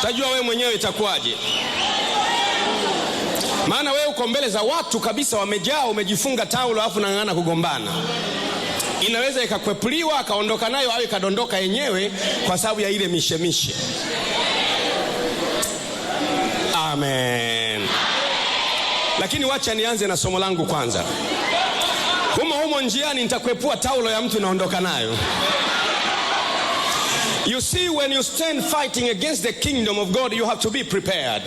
utajua wewe mwenyewe itakuwaje. Maana wewe uko mbele za watu kabisa, wamejaa, umejifunga taulo alafu nang'ana kugombana. Inaweza ikakwepuliwa akaondoka nayo au ikadondoka yenyewe kwa sababu ya ile mishemishe. Amen. Lakini wacha nianze na somo langu kwanza. Humo njiani nitakwepua taulo ya mtu naondoka nayo. You see, when you stand fighting against the kingdom of God, you have to be prepared.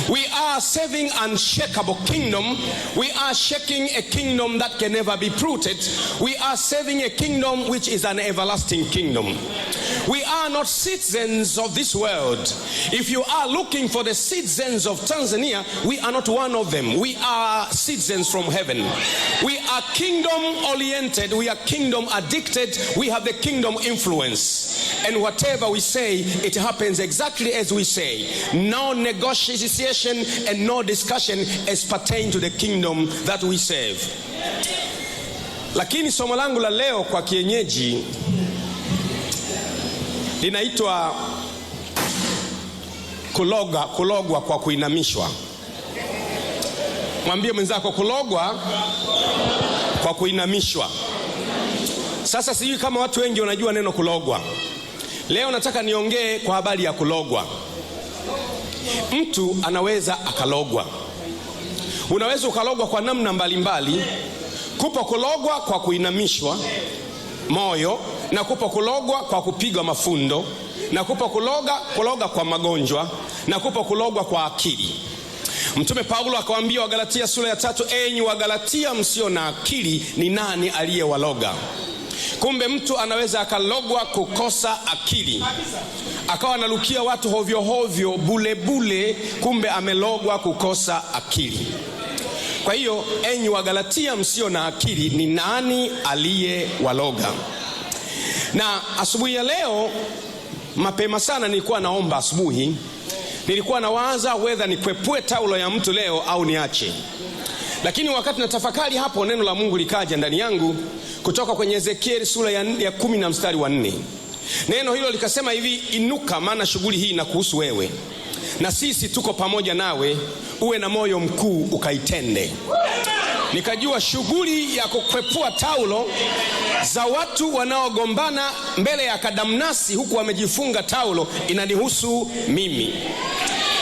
We are serving an unshakable kingdom. We are shaking a kingdom that can never be uprooted. We are serving a kingdom which is an everlasting kingdom. We are not citizens of this world. If you are looking for the citizens of Tanzania, we are not one of them. We are citizens from heaven. We are kingdom oriented. We are kingdom addicted. We have the kingdom influence. And whatever we say, it happens exactly as we say. No negotiation and no discussion as pertain to the kingdom that we serve. Lakini somo langu la leo kwa kienyeji linaitwa kulogwa kwa kuinamishwa. Mwambie mwenzako kulogwa kwa kuinamishwa. Sasa sijui kama watu wengi wanajua neno kulogwa. Leo nataka niongee kwa habari ya kulogwa. Mtu anaweza akalogwa. Unaweza ukalogwa kwa namna mbalimbali. Kupo kulogwa kwa kuinamishwa moyo, na kupo kulogwa kwa kupigwa mafundo, na kupo kuloga kwa magonjwa, na kupo kulogwa kwa akili. Mtume Paulo akawaambia Wagalatia sura ya 3, enyi Wagalatia msio na akili, ni nani aliyewaloga? Kumbe mtu anaweza akalogwa kukosa akili, akawa analukia watu hovyo hovyo bule, kumbe amelogwa kukosa akili. Kwa hiyo enyi Wagalatia msio na akili, ni nani aliyewaloga? Na asubuhi ya leo mapema sana nilikuwa naomba asubuhi, nilikuwa nawaza whether nikwepue taulo ya mtu leo au niache. Lakini wakati natafakari hapo, neno la Mungu likaja ndani yangu kutoka kwenye Ezekieli sura ya 10 na mstari wa 4. Neno hilo likasema hivi, inuka, maana shughuli hii inakuhusu wewe, na sisi tuko pamoja nawe, uwe na moyo mkuu ukaitende. Nikajua shughuli ya kukwepua taulo za watu wanaogombana mbele ya kadamnasi huku wamejifunga taulo inanihusu mimi.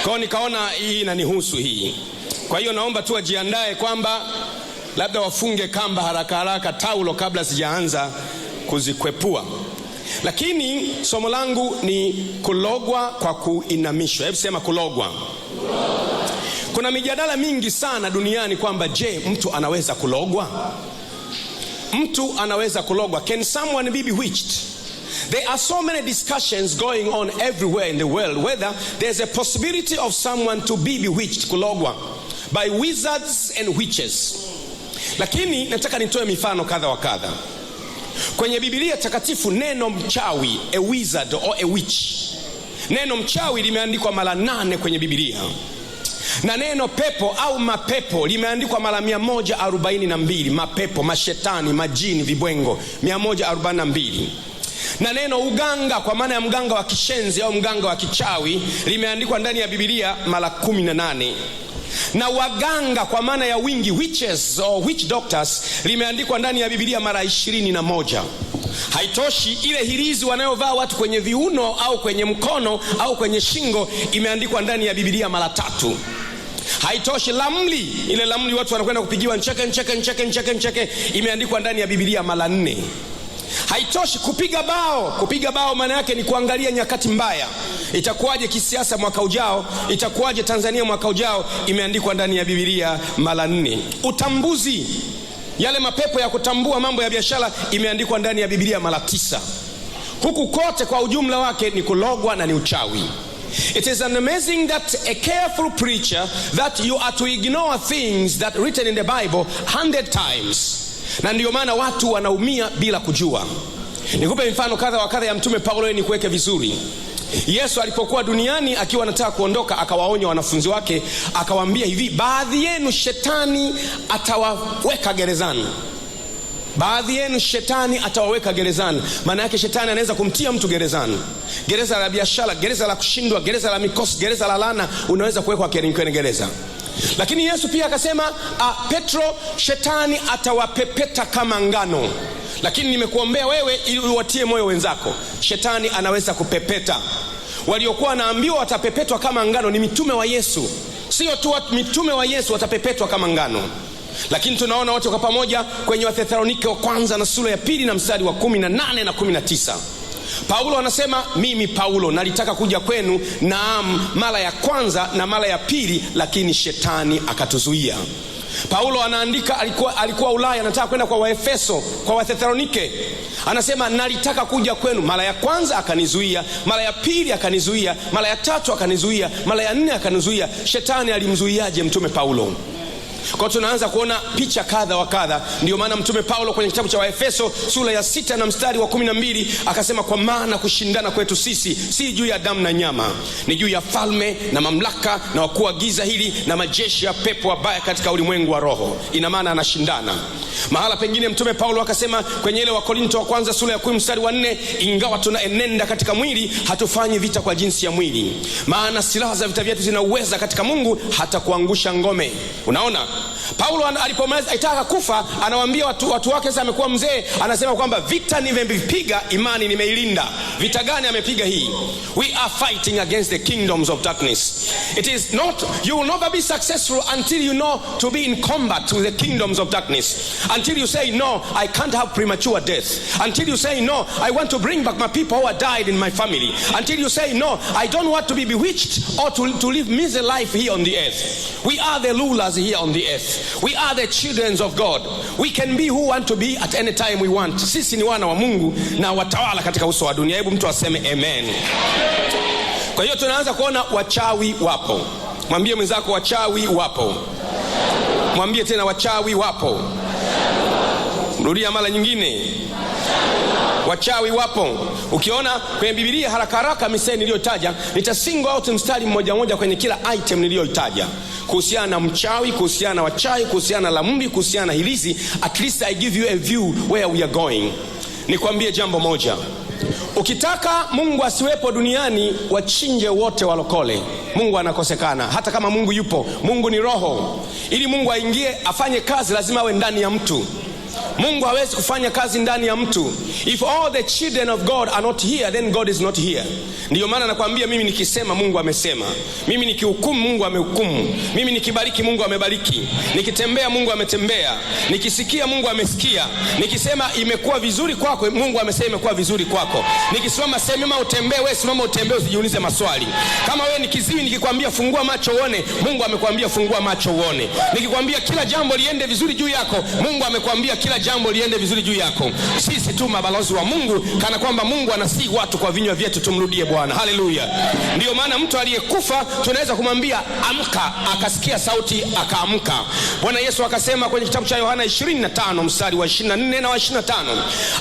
Kwa hiyo nikaona hii inanihusu hii. Kwa hiyo naomba tu wajiandae kwamba labda wafunge kamba haraka taulo kabla sijaanza kuzikwepua. Lakini somo langu ni kulogwa kwa kuinamishwa. Hebu sema kulogwa. Kuna mijadala mingi sana duniani kwamba je, mtu anaweza kulogwa? Mtu anaweza kulogwa. Can someone be bewitched? There are so many discussions going on everywhere in the world whether there's a possibility of someone to be bewitched, kulogwa, by wizards and witches. Lakini nataka nitoe mifano kadha wa kadha. Kwenye Biblia takatifu neno mchawi, a wizard or a witch, neno mchawi limeandikwa mara 8 kwenye Biblia. Na neno pepo au mapepo limeandikwa mara 142. Mapepo, mashetani, majini, vibwengo 142. Na neno uganga kwa maana ya mganga wa kishenzi au mganga wa kichawi limeandikwa ndani ya Biblia mara 18. Na waganga kwa maana ya wingi, witches or witch doctors, limeandikwa ndani ya Biblia mara 21. Haitoshi, ile hirizi wanayovaa watu kwenye viuno au kwenye mkono au kwenye shingo imeandikwa ndani ya Biblia mara 3. Haitoshi, lamli, ile lamli watu wanakwenda kupigiwa ncheke imeandikwa ndani ya Biblia mara 4. Haitoshi, kupiga bao maana yake ni kuangalia nyakati mbaya. Itakuwaje kisiasa mwaka ujao, itakuwaje Tanzania mwaka ujao, imeandikwa ndani ya Biblia mara 4. Utambuzi, yale mapepo ya kutambua mambo ya biashara, imeandikwa ndani ya Biblia mara 9. Huku kote kwa ujumla wake ni kulogwa na ni uchawi. It is an amazing that a careful preacher that you are to ignore things that written in the Bible 100 times. Na ndio maana watu wanaumia bila kujua. Nikupe mfano kadha wa kadha ya Mtume Paulo ni kuweke vizuri. Yesu alipokuwa duniani akiwa anataka kuondoka, akawaonya wanafunzi wake, akawaambia hivi, baadhi yenu shetani atawaweka gerezani. Baadhi yenu shetani atawaweka gerezani. Maana yake shetani anaweza kumtia mtu gerezani. Gereza la biashara, gereza la kushindwa, gereza la mikosi, gereza la laana, unaweza kuwekwa kwenye gereza. Lakini Yesu pia akasema, Petro, shetani atawapepeta kama ngano. Lakini nimekuombea wewe ili uwatie moyo wenzako. Shetani anaweza kupepeta. Waliokuwa wanaambiwa watapepetwa kama ngano ni mitume wa Yesu. Sio tu mitume wa Yesu watapepetwa kama ngano. Lakini tunaona wote kwa pamoja kwenye Wathesalonike wa kwanza na sura ya 2 na mstari wa 18 na 19. Paulo anasema, mimi Paulo nalitaka kuja kwenu, naam, mara ya kwanza na mara ya pili, lakini shetani akatuzuia. Paulo anaandika, alikuwa Ulaya, anataka kwenda kwa Waefeso, kwa Wathesalonike. Anasema, nalitaka kuja kwenu, mara ya kwanza akanizuia, mara ya pili akanizuia, mara ya tatu akanizuia, mara ya 4 akanizuia. Shetani alimzuiaje mtume Paulo? Kwa tunaanza kuona picha kadha wa kadha. Ndio maana mtume Paulo kwenye kitabu cha Waefeso sura ya 6 na mstari wa 12 akasema, kwa maana kushindana kwetu sisi si juu ya damu na nyama, ni juu ya falme na mamlaka na wakuu wa giza hili na majeshi ya pepo wabaya katika ulimwengu wa roho. Ina maana anashindana. Mahala pengine mtume Paulo akasema kwenye ile wa Korinto wa kwanza sura ya 10 mstari wa 4, ingawa tunaenenda katika mwili, hatufanyi vita kwa jinsi ya mwili, maana silaha za vita vyetu zina uweza katika Mungu hata kuangusha ngome. Unaona, Paulo alipomaliza aitaka kufa, anawaambia watu wake, sasa amekuwa mzee, anasema kwamba vita nimevipiga, imani nimeilinda. Vita gani amepiga hii? We are fighting against the kingdoms of darkness. It is not, you will never be successful until you know to be in combat with the kingdoms of darkness. Until you say, no, I can't have premature death. Until you say, no, I want to bring back my people who have died in my family. Until you say, no, I don't want to be bewitched or to live miserable life here on the earth. We are the rulers here on the earth. We are the children of God. We can be who want to be at any time we want. Sisi ni wana wa Mungu na watawala katika uso wa dunia. Hebu mtu aseme amen. Kwa hiyo tunaanza kuona wachawi wapo. Mwambie mwenzako, wachawi wapo. Mwambie tena, wachawi wapo. Rudia mara nyingine, wachawi wapo. Ukiona kwenye Biblia haraka haraka miseni niliyotaja, nitasingle out mstari mmoja mmoja kwenye kila item niliyoitaja, kuhusiana na mchawi, kuhusiana na wachawi, kuhusiana na lambi, kuhusiana na hilizi. At least I give you a view where we are going. Nikwambie jambo moja, ukitaka Mungu asiwepo duniani, wachinje wote walokole. Mungu anakosekana. Hata kama Mungu yupo, Mungu ni roho. Ili Mungu aingie afanye kazi, lazima awe ndani ya mtu. Mungu hawezi kufanya kazi ndani ya mtu. If all the children of God are not here, then God is not here. Ndiyo maana nakwambia, mimi nikisema Mungu amesema, mimi nikihukumu Mungu amehukumu, mimi nikibariki Mungu amebariki, nikitembea Mungu ametembea, nikisikia Mungu amesikia, nikisema imekuwa vizuri kwako Mungu amesema imekuwa vizuri kwako, nikisimama sema utembee, wewe simama utembee, usijiulize maswali. Kama wewe ni kiziwi, nikikwambia fungua macho uone, Mungu amekwambia fungua macho uone. Nikikwambia kila jambo liende vizuri juu yako, Mungu amekwambia kila jambo liende vizuri juu yako. Sisi tu mabalozi wa Mungu, kana kwamba Mungu anasihi watu kwa vinywa vyetu tumrudie Bwana. Haleluya. Ndio maana mtu aliyekufa tunaweza kumwambia amka, akasikia sauti akaamka. Bwana Yesu akasema kwenye kitabu cha Yohana 25 mstari wa 24 na wa 25,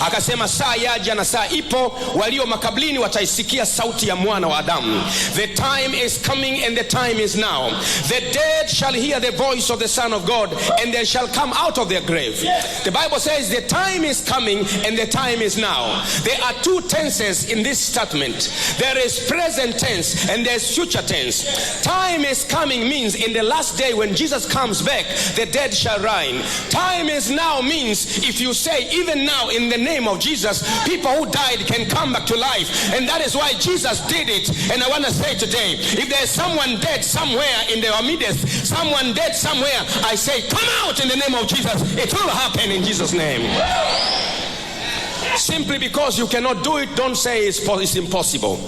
akasema saa yaja na saa ipo, walio makaburini wataisikia sauti ya mwana wa Adamu. The time is coming and the time is now. The dead shall hear the voice of the Son of God, and they shall come out of their grave. The Bible says the time is coming and the time is now. There are two tenses in this statement. There is present tense and there is future tense. Time is coming means in the last day when Jesus comes back, the dead shall rise. Time is now means if you say even now in the name of Jesus, people who died can come back to life. And that is why Jesus did it. And I want to say today, if there is someone dead somewhere in the midst, someone dead somewhere, I say come out in the name of Jesus. It will happen in Jesus' name. Simply because you cannot do it, don't say it's impossible.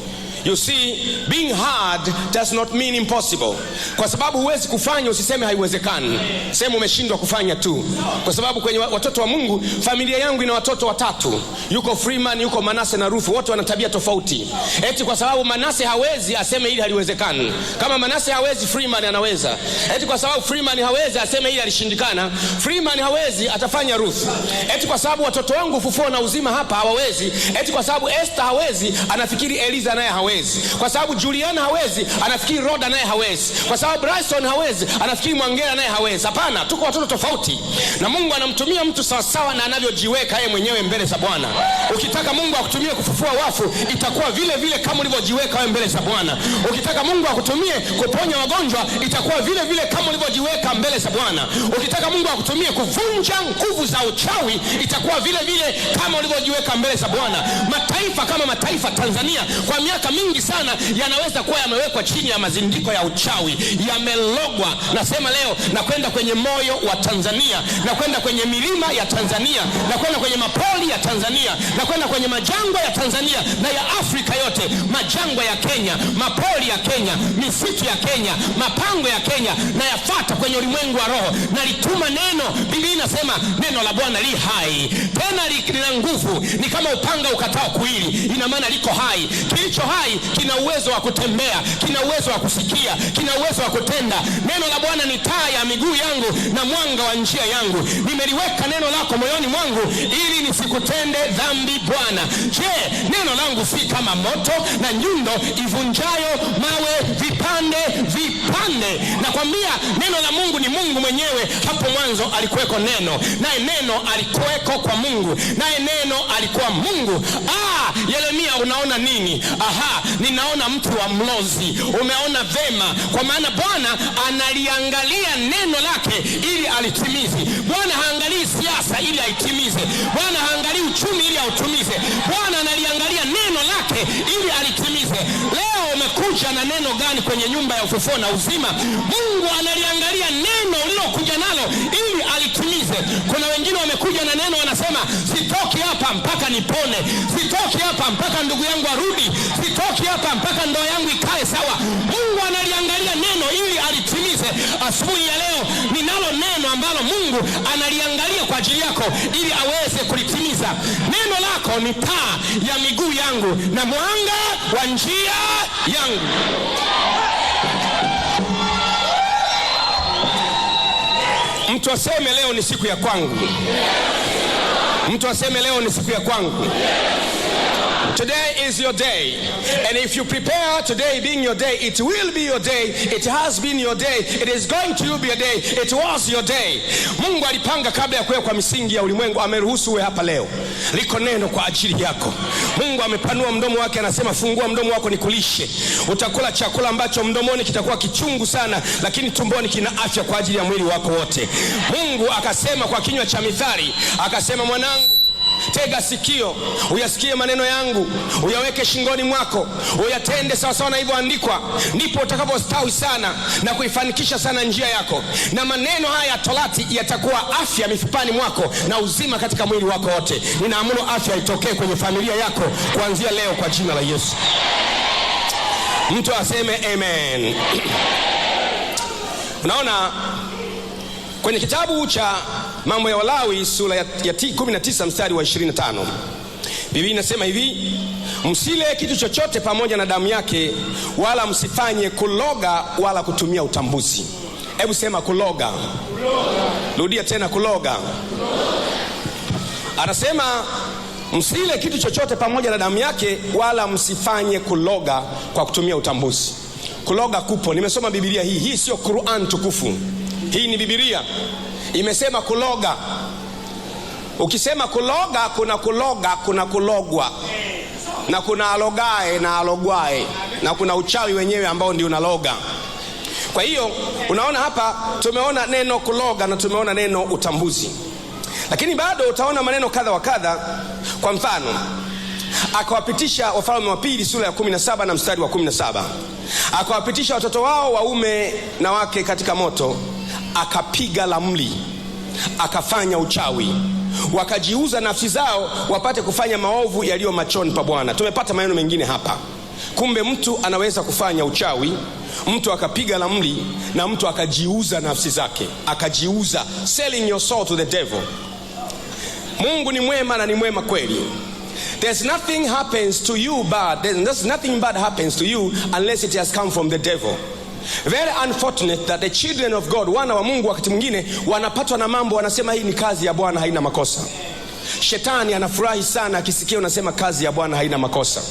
You see, being hard does not mean impossible. Kwa sababu huwezi kufanya usiseme haiwezekani. Sema umeshindwa kufanya tu. Kwa sababu kwenye watoto wa Mungu, familia yangu ina watoto watatu. Yuko Freeman, yuko Manase na Rufu. Wote wana tabia tofauti. Eti kwa sababu Manase hawezi aseme hili haliwezekani. Kama Manase hawezi, Freeman anaweza. Eti kwa sababu Freeman hawezi aseme hili halishindikana. Freeman hawezi, atafanya Ruth. Eti kwa sababu watoto wangu ufufuo na uzima hapa hawawezi. Eti kwa sababu Esther hawezi, anafikiri Eliza naye hawezi. hawezi. Kwa sababu Juliana hawezi, anafikiri Roda naye hawezi. Kwa sababu Bryson hawezi, anafikiri Mwangela naye hawezi. Hapana, tuko watoto tofauti. Na Mungu anamtumia mtu sawa sawa na anavyojiweka yeye mwenyewe mbele za Bwana. Ukitaka Mungu akutumie kufufua wafu, itakuwa vile vile kama ulivyojiweka wewe mbele za Bwana. Ukitaka Mungu akutumie kuponya wagonjwa, itakuwa vile vile kama ulivyojiweka mbele za Bwana. Ukitaka Mungu akutumie kuvunja nguvu za uchawi, itakuwa vile vile kama ulivyojiweka mbele za Bwana. Mataifa kama mataifa Tanzania kwa miaka mingi sana yanaweza kuwa yamewekwa chini ya mazindiko ya uchawi, yamelogwa. Nasema leo na kwenda kwenye moyo wa Tanzania, na kwenda kwenye milima ya Tanzania, na kwenda kwenye mapoli ya Tanzania, na kwenda kwenye majangwa ya Tanzania na ya Afrika yote, majangwa ya Kenya, mapoli ya Kenya, misitu ya Kenya, mapango ya Kenya, na yafuata kwenye ulimwengu wa roho. Na lituma neno. Biblia inasema neno la Bwana li hai, tena lina nguvu, ni kama upanga ukatao kuwili. Ina maana liko hai. Kilicho hai kina uwezo wa kutembea, kina uwezo wa kusikia, kina uwezo wa kutenda. Neno la Bwana ni taa ya miguu yangu na mwanga wa njia yangu. Nimeliweka neno lako moyoni mwangu ili nisikutende dhambi Bwana. Je, neno langu si kama moto na nyundo ivunjayo mawe vipande vipande? Nakwambia neno la Mungu ni Mungu mwenyewe. Hapo mwanzo alikuweko neno, naye neno alikuweko kwa Mungu, naye neno alikuwa Mungu. Yeremia, unaona nini? Ninaona mtu wa mlozi. Umeona vema, kwa maana Bwana analiangalia neno lake ili alitimize. Bwana haangalii siasa ili aitimize. Bwana haangalii uchumi ili autumize. Bwana analiangalia neno lake ili alitimize. Leo umekuja na neno gani kwenye nyumba ya ufufuo na uzima? Mungu analiangalia neno ulilokuja nalo ili alitimize. Kuna wengine wamekuja na neno wanasema, sitoki hapa mpaka nipone, sitoki hapa mpaka ndugu yangu arudi, sitoki hapa mpaka ndoa yangu ikae sawa. Mungu analiangalia neno ili alitimize. Asubuhi ya leo ninalo neno ambalo Mungu analiangalia kwa ajili yako ili aweze kulitimiza. Neno lako ni taa ya miguu yangu na mwanga wa njia yangu. Mtu aseme leo ni siku ya kwangu. Mtu aseme leo ni siku ya kwangu. Today is your day, and if you prepare today being your day, it will be your day. It has been your day. It is going to be your day. It was your day. Mungu alipanga kabla ya kuwekwa misingi ya ulimwengu, ameruhusu uwe hapa leo. Liko neno kwa ajili yako. Mungu amepanua mdomo wake, anasema fungua mdomo wako nikulishe. Utakula chakula ambacho mdomoni kitakuwa kichungu sana, lakini tumboni kina afya kwa ajili ya mwili wako wote. Mungu akasema kwa kinywa cha Mithali, akasema mwanangu, tega sikio, uyasikie maneno yangu, uyaweke shingoni mwako, uyatende sawa sawa na hivyoandikwa, ndipo utakapostawi sana na kuifanikisha sana njia yako. Na maneno haya ya Torati yatakuwa afya mifupani mwako na uzima katika mwili wako wote. Ninaamuru afya itokee kwenye familia yako kuanzia leo kwa jina la Yesu. Mtu aseme amen. Unaona, kwenye kitabu cha Mambo ya Walawi sura ya 19 mstari wa 25, Biblia inasema hivi, msile kitu chochote pamoja na damu yake, wala msifanye kuloga wala kutumia utambuzi. Hebu sema kuloga. Rudia tena kuloga. Anasema msile kitu chochote pamoja na damu yake, wala msifanye kuloga kwa kutumia utambuzi. Kuloga kupo. Nimesoma Biblia hii. Hii sio Qur'an tukufu. Hii ni Biblia. Imesema kuloga. Ukisema kuloga, kuna kuloga, kuna kulogwa, na kuna alogae na alogwae, na kuna uchawi wenyewe ambao ndio unaloga. Kwa hiyo unaona hapa tumeona neno kuloga na tumeona neno utambuzi, lakini bado utaona maneno kadha wa kadha. Kwa mfano, akawapitisha Wafalme wa Pili sura ya 17 na mstari wa 17, akawapitisha watoto wao waume na wake katika moto, akapiga ramli, akafanya uchawi, wakajiuza nafsi zao wapate kufanya maovu yaliyo machoni pa Bwana. Tumepata maneno mengine hapa. Kumbe mtu anaweza kufanya uchawi, mtu akapiga ramli, na mtu akajiuza nafsi zake, akajiuza, selling your soul to the devil. Mungu ni mwema na ni mwema kweli. There's nothing happens to you bad. There's nothing bad happens to you unless it has come from the devil. Very unfortunate that the children of God, wana wa Mungu, wakati mwingine wanapatwa na mambo, wanasema hii ni kazi ya Bwana, haina makosa. Shetani anafurahi sana akisikia unasema kazi ya Bwana haina makosa.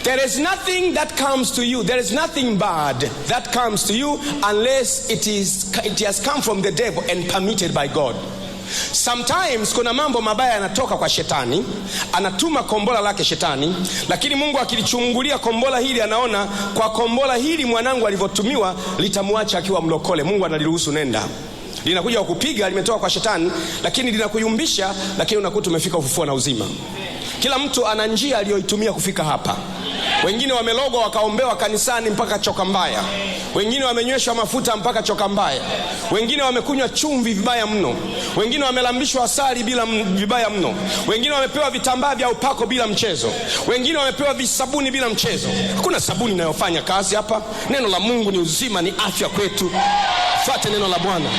There is nothing that comes to you. There is nothing bad that comes to you unless it has come from the devil and permitted by God. Sometimes kuna mambo mabaya yanatoka kwa shetani, anatuma kombola lake shetani, lakini Mungu akilichungulia kombola hili anaona kwa kombola hili mwanangu alivyotumiwa litamwacha akiwa mlokole. Mungu analiruhusu, nenda. Linakuja kukupiga, limetoka kwa shetani, lakini linakuyumbisha, lakini unakuta umefika ufufuo na uzima. Kila mtu ana njia aliyoitumia kufika hapa. Wengine wamelogwa wakaombewa kanisani mpaka choka mbaya. Wengine wamenyweshwa mafuta mpaka choka mbaya. Wengine wamekunywa chumvi vibaya mno. Wengine wamelambishwa asali bila vibaya mno. Wengine wamepewa vitambaa vya upako bila mchezo. Wengine wamepewa visabuni bila mchezo. Hakuna sabuni inayofanya kazi hapa. Neno la Mungu ni uzima, ni afya kwetu. Fuate neno la Bwana.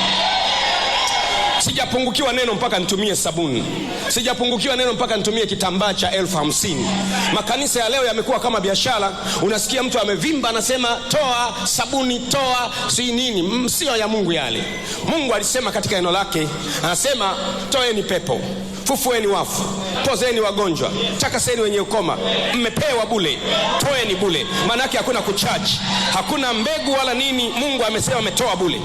Sijapungukiwa neno mpaka nitumie sabuni. Sijapungukiwa neno mpaka nitumie kitambaa cha 50,000. Makanisa ya leo yamekuwa kama biashara. Unasikia mtu amevimba anasema toa sabuni, toa si nini. Sio ya Mungu yale. Mungu alisema katika neno lake, anasema toeni pepo, fufueni wafu, pozeni wagonjwa, takaseni wenye ukoma, mmepewa bure, toeni bure. Maana yake hakuna kucharge, hakuna mbegu wala nini. Mungu amesema ametoa bure.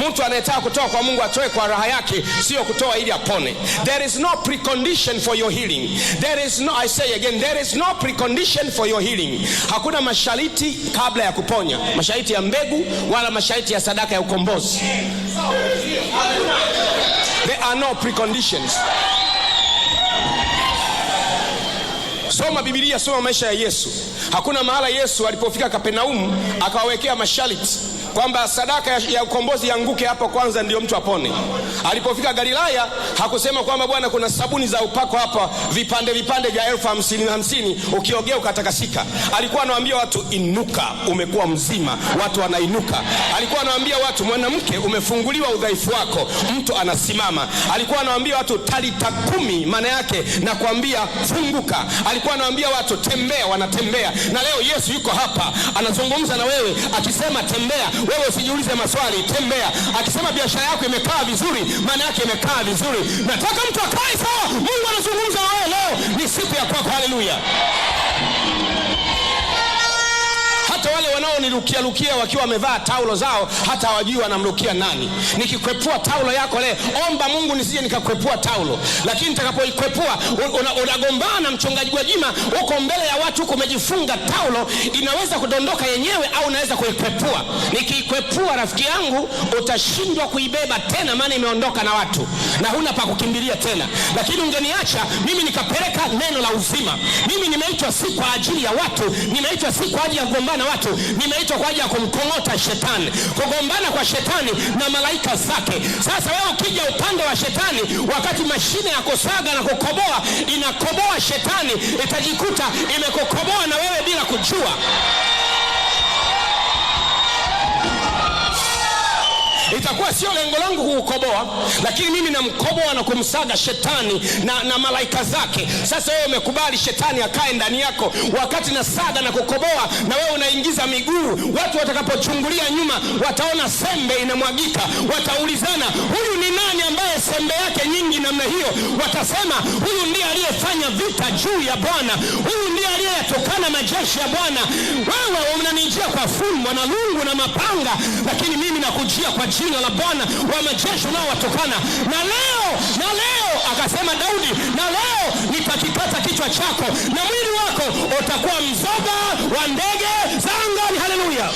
Mtu anayetaka kutoa kwa Mungu atoe kwa raha yake, sio kutoa ili apone. There is no precondition for your healing. There is no, I say again, there is no precondition for your healing. Hakuna masharti kabla ya kuponya, masharti ya mbegu wala masharti ya sadaka ya ukombozi. There are no preconditions. Soma Biblia, soma maisha ya Yesu. Hakuna mahala Yesu alipofika Kapenaumu akawawekea masharti kwamba sadaka ya ukombozi yanguke hapo kwanza ndio mtu apone. Alipofika Galilaya hakusema kwamba Bwana kuna sabuni za upako hapa vipande vya 50,000 ukiogea ukatakasika. Alikuwa anawaambia watu inuka, umekuwa mzima, watu wanainuka. Alikuwa anawaambia watu mwanamke umefunguliwa udhaifu wako, mtu anasimama. Alikuwa anawaambia watu talita 10, maana yake na kuambia funguka. Alikuwa anawaambia watu tembea, wanatembea. Na leo Yesu yuko hapa anazungumza na wewe akisema tembea. Wewe usijiulize maswali, tembea. Akisema biashara yako imekaa vizuri, maana yake imekaa vizuri. Nataka mtu akae sawa. Mungu anazungumza na wewe leo, ni siku ya kwako. Haleluya. Hata wale wanaonirukia wakiwa wamevaa taulo zao hata hawajui wanamrukia nani. Nikikwepua taulo yako leo, omba Mungu nisije nikakwepua taulo. Lakini nitakapoikwepua unagombana na mchungaji Gwajima uko mbele ya watu, uko umejifunga taulo, inaweza kudondoka yenyewe au unaweza kuikwepua. Nikikwepua rafiki yangu utashindwa kuibeba tena, maana imeondoka na watu na huna pa kukimbilia tena. Lakini ungeniacha mimi nikapeleka neno la uzima. Mimi nimeitwa si kwa ajili ya watu, nimeitwa si kwa ajili ya kugombana watu, nimeitwa kwa ajili ya kumkongota shetani, kugombana kwa shetani na malaika zake. Sasa wewe ukija upande wa shetani, wakati mashine ya kusaga na kukoboa inakoboa shetani, itajikuta imekukoboa na wewe bila kujua. Itakuwa sio lengo langu kukukoboa, lakini mimi namkoboa na kumsaga shetani na malaika zake. Sasa wewe umekubali shetani akae ndani yako, wakati na saga na kukoboa na wewe unaingiza miguu. Watu watakapochungulia nyuma wataona sembe inamwagika, wataulizana huyu ni nani ambaye sembe yake nyingi namna hiyo? Watasema huyu ndiye aliyefanya vita juu ya Bwana, huyu ndiye aliyetokana majeshi ya Bwana. Wewe unanijia kwa fumbo na lungu na mapanga, lakini mimi nakujia kwa jina la Bwana wa majeshi unaowatokana. Na leo akasema Daudi, na leo nitakikata kichwa chako na mwili wako utakuwa mzoga wa ndege za angani. Haleluya.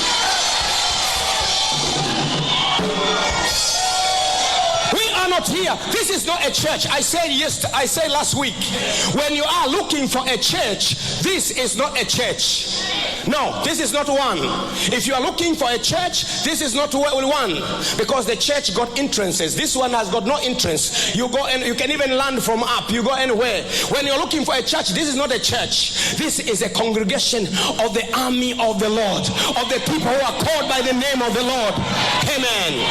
Not here. This is not a church. I said last week, when you are looking for a church, this is not a church. No, this is not one. If you are looking for a church, this is not one, because the church got entrances. This one has got no entrance. You go and you can even land from up. You go anywhere. When you're looking for a church, this is not a church. This is a congregation of the army of the Lord, of the people who are called by the name of the Lord. Amen.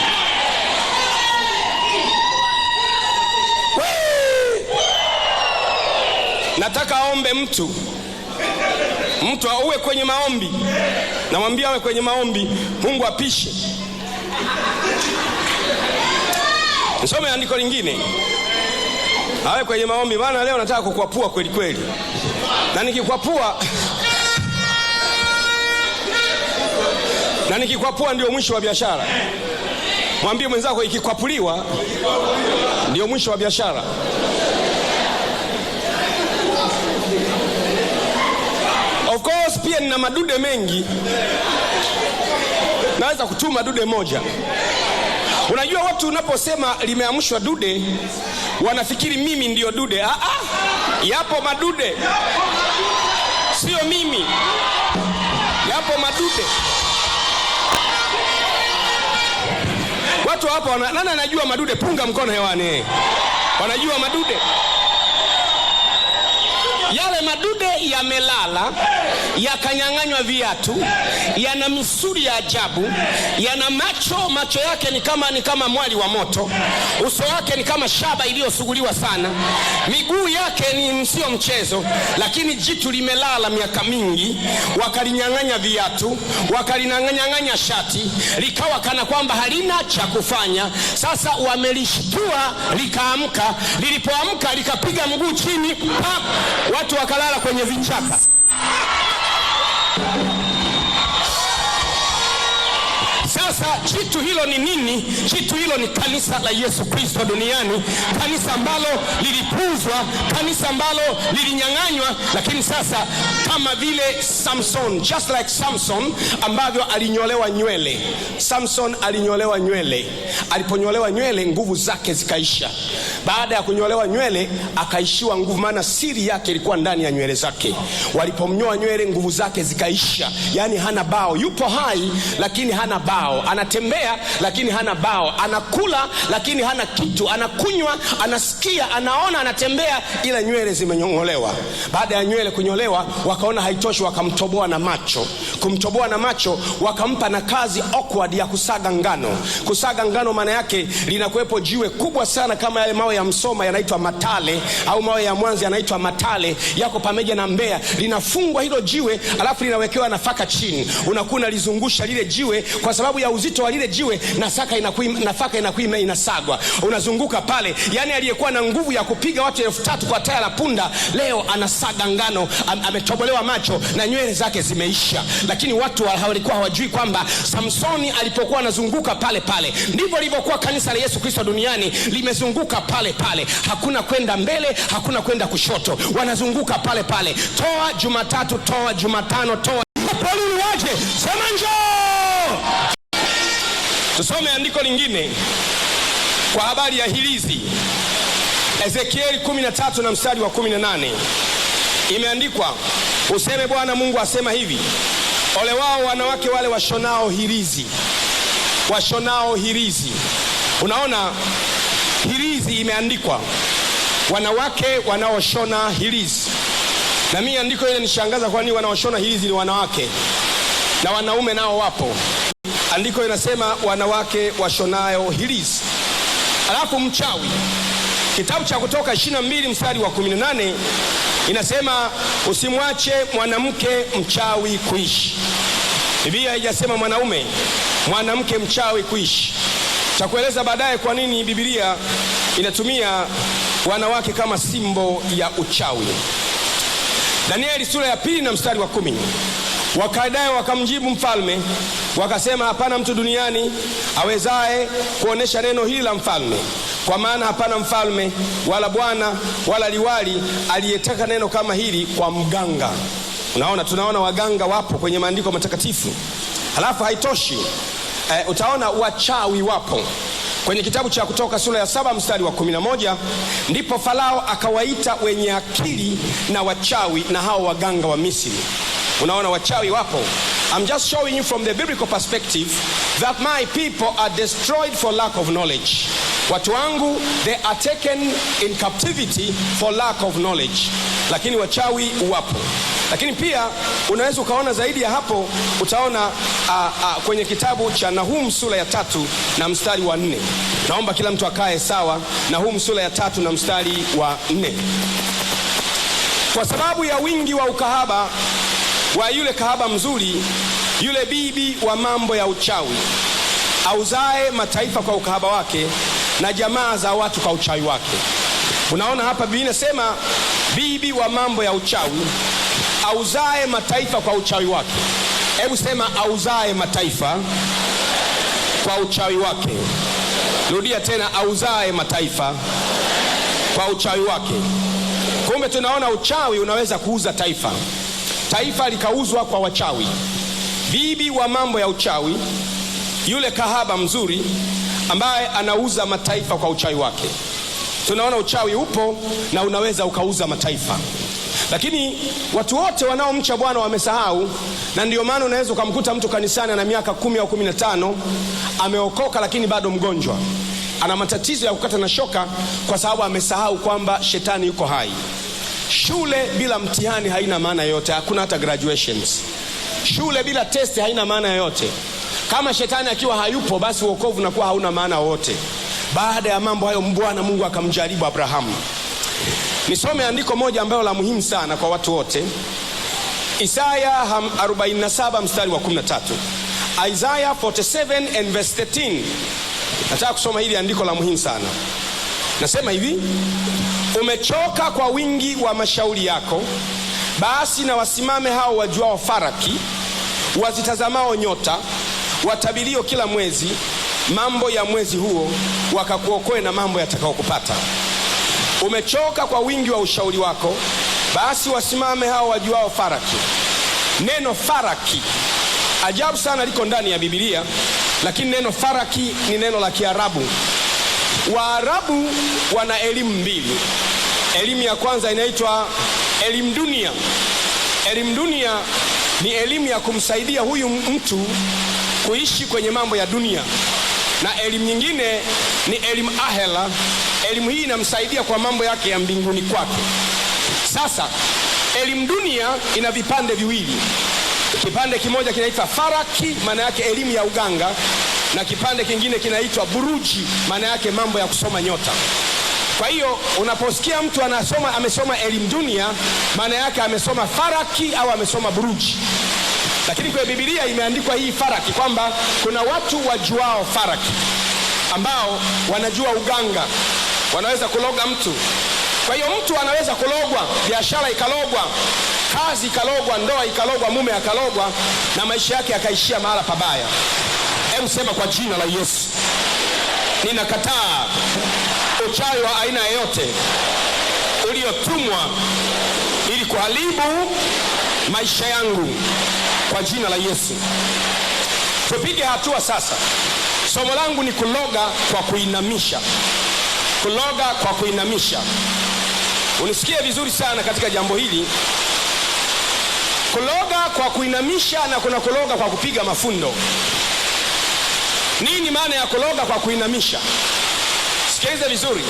Nataka aombe mtu awe kwenye maombi. Namwambia awe kwenye maombi, Mungu apishe. Nisome andiko lingine. Awe kwenye maombi, maana leo nataka kukwapua kweli kweli. Na nikikwapua Na nikikwapua ndio mwisho wa biashara. Mwambie mwenzako ikikwapuliwa ndio mwisho wa biashara. Of course pia nina madude mengi. Naweza kutuma dude moja. Unajua watu unaposema limeamshwa dude wanafikiri mimi ndio dude. Yapo madude. Sio mimi. Yapo madude. Watu hapa nani anajua madude? Punga mkono hewani. Wanajua madude. Yale madude yamelala, yakanyang'anywa viatu, yana misuri ya ajabu, yana macho yake ni kama mwali wa moto, uso wake ni kama shaba iliyosuguliwa sana, miguu yake ni sio mchezo, lakini jitu limelala miaka mingi, wakalinyang'anya viatu, wakalinyang'anya shati, likawa kana kwamba halina cha kufanya. Sasa wamelishtua likaamka, lilipoamka likapiga mguu chini, pap, watu wakalala kwenye vichaka. Sasa jitu hilo ni nini? Jitu hilo ni kanisa la Yesu Kristo duniani, kanisa ambalo lilipuzwa, kanisa ambalo lilinyang'anywa. Lakini sasa kama vile Samson, just like Samson ambavyo alinyolewa nywele. Samson alinyolewa nywele. Aliponyolewa nywele nguvu zake zikaisha. Baada ya kunyolewa nywele akaishiwa nguvu, maana siri yake ilikuwa ndani ya nywele zake. Walipomnyoa nywele nguvu zake zikaisha. Yani hana bao, yupo hai lakini hana bao. Anatembea lakini hana bao. Anakula lakini hana kitu. Anakunywa, anasikia, anaona, anatembea, ila nywele zimenyolewa. Baada ya nywele kunyolewa wakaona haitoshi, wakamtoboa na macho. Kumtoboa na macho wakampa na kazi awkward ya kusaga ngano. Kusaga ngano maana yake linakuwepo jiwe kubwa sana kama yale mawe ya Msoma yanaitwa matale, au mawe ya Mwanza yanaitwa matale, yako pamoja na Mbeya. Linafungwa hilo jiwe alafu linawekewa nafaka chini. Unakuna lizungusha lile jiwe, kwa sababu ya uzito wa lile jiwe nafaka inakuwa inasagwa. Unazunguka pale, yani aliyekuwa na nguvu ya kupiga watu 3000 kwa taya la punda leo anasaga ngano, ametobolewa macho na nywele zake zimeisha. Lakini watu walikuwa hawajui kwamba Samsoni alipokuwa anazunguka pale pale ndivyo lilivyokuwa kanisa la Yesu Kristo duniani, limezunguka pale pale. Hakuna kwenda mbele, hakuna kwenda kushoto, wanazunguka pale pale. Toa Jumatatu, toa Jumatano, toa Polini waje, sema njoo. Tusome andiko lingine kwa habari ya hilizi. Ezekieli 13 na mstari wa 18. Imeandikwa, useme Bwana Mungu asema hivi: ole wao wanawake wale washonao hirizi. Washonao hirizi. Unaona hirizi imeandikwa, wanawake wanaoshona hirizi. Na mimi andiko ile nishangaza, kwani wanaoshona hirizi ni wanawake na wanaume nao wapo. Andiko inasema wanawake washonayo hirizi. Alafu mchawi, kitabu cha Kutoka 22 mstari wa 18 inasema, usimwache mwanamke mchawi kuishi. Biblia haijasema mwanaume, mwanamke mchawi kuishi. Takueleza baadaye kwa nini Biblia inatumia wanawake kama simbo ya uchawi. Danieli sura ya 2 na mstari wa 10. Wakadae wakamjibu mfalme wakasema, hapana mtu duniani awezaye kuonesha neno hili la mfalme, kwa maana hapana mfalme wala bwana wala liwali aliyetaka neno kama hili kwa mganga. Unaona, tunaona waganga wapo kwenye maandiko matakatifu. Halafu haitoshi, utaona wachawi wapo. Kwenye kitabu cha Kutoka sura ya 7 mstari wa 11, ndipo Farao akawaita wenye akili na wachawi na hao waganga wa Misri. Unaona wachawi wapo. I'm just showing you from the biblical perspective that my people are destroyed for lack of knowledge. Watu wangu, they are taken in captivity for lack of knowledge. Lakini wachawi wapo. Lakini pia unaweza ukaona zaidi ya hapo. Utaona kwenye kitabu cha Nahum sura ya 3 na mstari wa 4. Naomba kila mtu akae sawa. Nahum sura ya 3 na mstari wa 4. Kwa sababu ya wingi wa ukahaba wa yule kahaba mzuri, yule bibi wa mambo ya uchawi, auzae mataifa kwa ukahaba wake na jamaa za watu kwa uchawi wake. Unaona hapa Biblia inasema bibi wa mambo ya uchawi, auzae mataifa kwa uchawi wake. Hebu sema, auzae mataifa kwa uchawi wake. Rudia tena, auzae mataifa kwa uchawi wake. Kumbe tunaona uchawi unaweza kuuza taifa. Taifa likauzwa kwa wachawi. Bibi wa mambo ya uchawi, yule kahaba mzuri ambaye anauza mataifa kwa uchawi wake. Tunaona uchawi upo na unaweza ukauza mataifa. Lakini watu wote wanaomcha Bwana wamesahau, na ndio maana unaweza ukamkuta mtu kanisani ana miaka 10 au 15, ameokoka lakini bado mgonjwa. Ana matatizo ya kukata na shoka kwa sababu amesahau kwamba shetani yuko hai. Shule bila mtihani haina maana yoyote, hakuna hata graduations. Shule bila test haina maana yoyote. Kama shetani akiwa hayupo, basi wokovu unakuwa hauna maana wote. Baada ya mambo hayo, Bwana Mungu akamjaribu Abrahamu. Nisome andiko moja ambalo la muhimu sana kwa watu wote. Isaya 47 mstari wa 13. Isaiah 47 and verse 13. Nataka kusoma hili andiko la muhimu sana. Nasema hivi: umechoka kwa wingi wa mashauri yako, basi na wasimame hao wajuao faraki, wazitazamao nyota, watabilio kila mwezi mambo ya mwezi huo, wakakuokoe na mambo yatakayokupata. Umechoka kwa wingi wa ushauri wako, basi wasimame hao wajuao faraki. Neno faraki ajabu sana liko ndani ya Biblia, lakini neno faraki ni neno la Kiarabu. Waarabu wana elimu mbili. Elimu ya kwanza inaitwa elimu dunia. Elimu dunia ni elimu ya kumsaidia huyu mtu kuishi kwenye mambo ya dunia, na elimu nyingine ni elimu ahela. Elimu hii inamsaidia kwa mambo yake ya mbinguni kwake. Sasa elimu dunia ina vipande viwili. Kipande kimoja kinaitwa faraki, maana yake elimu ya uganga, na kipande kingine kinaitwa buruji, maana yake mambo ya kusoma nyota. Kwa hiyo unaposikia mtu amesoma elimu dunia, maana yake amesoma faraki au amesoma buruji. Lakini kwa Biblia imeandikwa hii faraki, kwamba kuna watu wajuao faraki ambao wanajua uganga, wanaweza kuloga mtu. Kwa hiyo mtu anaweza kulogwa, biashara ikalogwa, kazi ikalogwa, ndoa ikalogwa, mume akalogwa, na maisha yake yakaishia mahala pabaya. Hebu sema, kwa jina la Yesu ninakataa uchawi wa aina yoyote uliotumwa ili kuharibu maisha yangu, kwa jina la Yesu. Tupige hatua sasa. Somo langu ni kuloga kwa kuinamisha. Kuloga kwa kuinamisha. Unisikie vizuri sana katika jambo hili. Kuloga kwa kuinamisha na kuna kuloga kwa kupiga mafundo. Nini maana ya kuloga kwa kuinamisha? Sikiliza vizuri.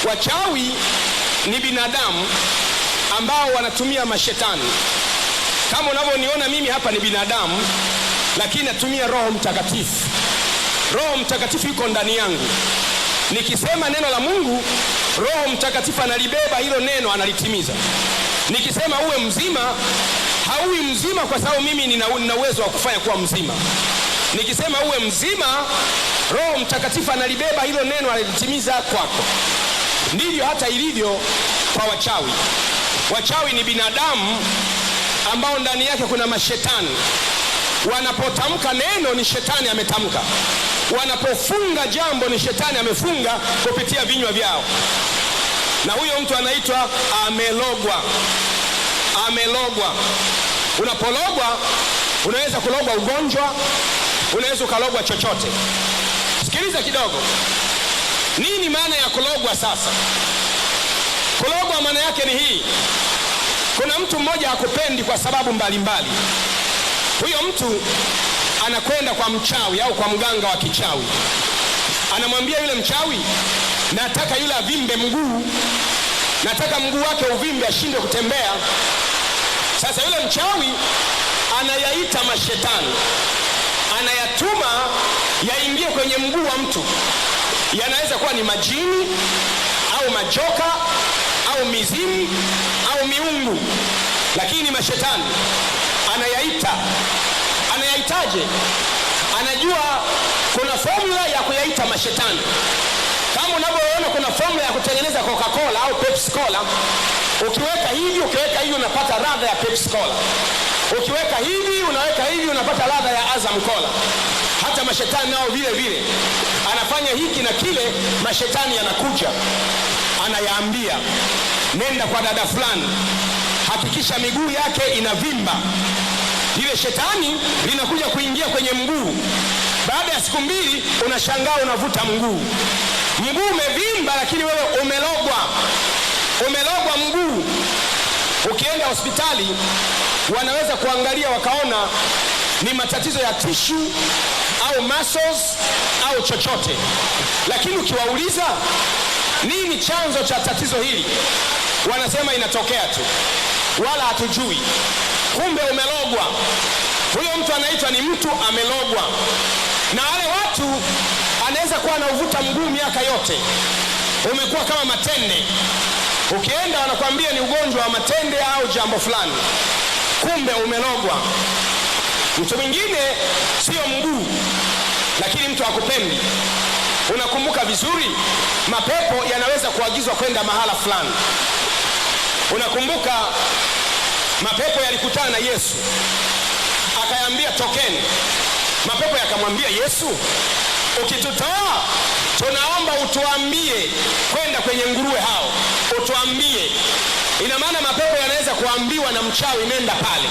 Wachawi ni binadamu ambao wanatumia mashetani. Kama unavyoniona mimi hapa ni binadamu, lakini natumia Roho Mtakatifu. Roho Mtakatifu yuko ndani yangu. Nikisema neno la Mungu, Roho Mtakatifu analibeba hilo neno, analitimiza. Nikisema uwe mzima, hauwi mzima kwa sababu mimi nina uwezo wa kufanya kuwa mzima. Nikisema uwe mzima, Roho Mtakatifu analibeba hilo neno, analitimiza kwako. Ndivyo hata ilivyo kwa wachawi. Wachawi ni binadamu ambao ndani yake kuna mashetani. Wanapotamka neno ni shetani ametamka. Wanapofunga jambo ni shetani amefunga kupitia vinywa vyao. Na huyo mtu anaitwa amelogwa. Amelogwa. Unapologwa, unaweza kulogwa ugonjwa, unaweza kulogwa chochote. Sikiliza kidogo. Nini maana ya kulogwa sasa? Kulogwa maana yake ni hii. Kuna mtu mmoja hakupendi kwa sababu mbalimbali. Huyo mtu anakwenda kwa mchawi au kwa mganga wa kichawi. Anamwambia yule mchawi, nataka yule avimbe mguu, nataka mguu wake uvimbe ashinde kutembea. Sasa yule mchawi anayaita mashetani, anayatuma yaingie kwenye mguu wa mtu. Yanaweza kuwa ni majini au majoka au mizimu au miungu, lakini mashetani anayaita. Anayaitaje? Anajua kuna formula ya kuyaita mashetani. Kama unavyoona kuna formula ya kutengeneza Coca-Cola au Pepsi Cola. Ukiweka hivi unapata ladha ya Pepsi Cola. Ukiweka hivi, unaweka hivi, unapata ladha ya Azam Cola. Hata mashetani nao vile vile anafanya hiki na kile. Mashetani yanakuja, anayaambia nenda kwa dada fulani, hakikisha miguu yake inavimba. Ile shetani linakuja kuingia kwenye mguu. Baada ya siku 2 unashangaa unavuta mguu umevimba, lakini wewe umelogwa mguu. Ukienda hospitali wanaweza kuangalia wakaona ni matatizo ya tissue au muscles au chochote, lakini ukiwauliza nini chanzo cha tatizo hili, wanasema inatokea tu, wala hatujui. Kumbe umelogwa. Huyo mtu anaitwa ni mtu amelogwa. Na wale watu anaweza kuwa anauvuta mguu miaka yote, umekuwa kama matende. Ukienda wanakuambia ni ugonjwa wa matende au jambo fulani, kumbe umelogwa. Mtu mwingine sio mguu, lakini mtu hakupendi. Unakumbuka vizuri, mapepo yanaweza kuagizwa kwenda mahala fulani. Unakumbuka mapepo yalikutana na Yesu, akayaambia tokeni. Mapepo yakamwambia Yesu, ukitutoa tunaomba utuambie kwenda kwenye nguruwe hao, utuambie. Ina maana mapepo yanaweza kuambiwa na mchawi, nenda pale.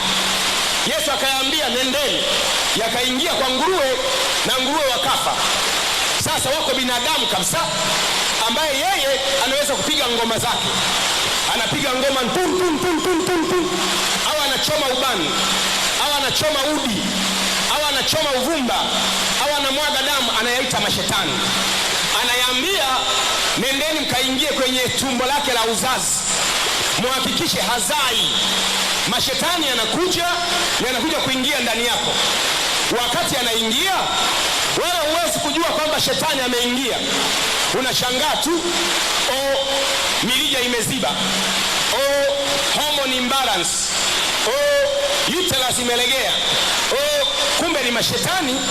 Yesu akayaambia nendeni, yakaingia kwa nguruwe na nguruwe wakafa. Sasa wako binadamu kabisa ambaye yeye anaweza kupiga ngoma zake, anapiga ngoma tum tum tum tum tum tum, au anachoma ubani, au anachoma udi, au anachoma uvumba, au anamwaga damu. Anayaita mashetani, anayaambia nendeni mkaingie kwenye tumbo lake la uzazi, muhakikishe hazai. Mashetani yanakuja kuingia ndani yako. Wakati anaingia, wewe huwezi kujua kwamba shetani ameingia. Unashangaa tu, mirija imeziba, hormone imbalance, uterus imelegea. Kumbe ni mashetani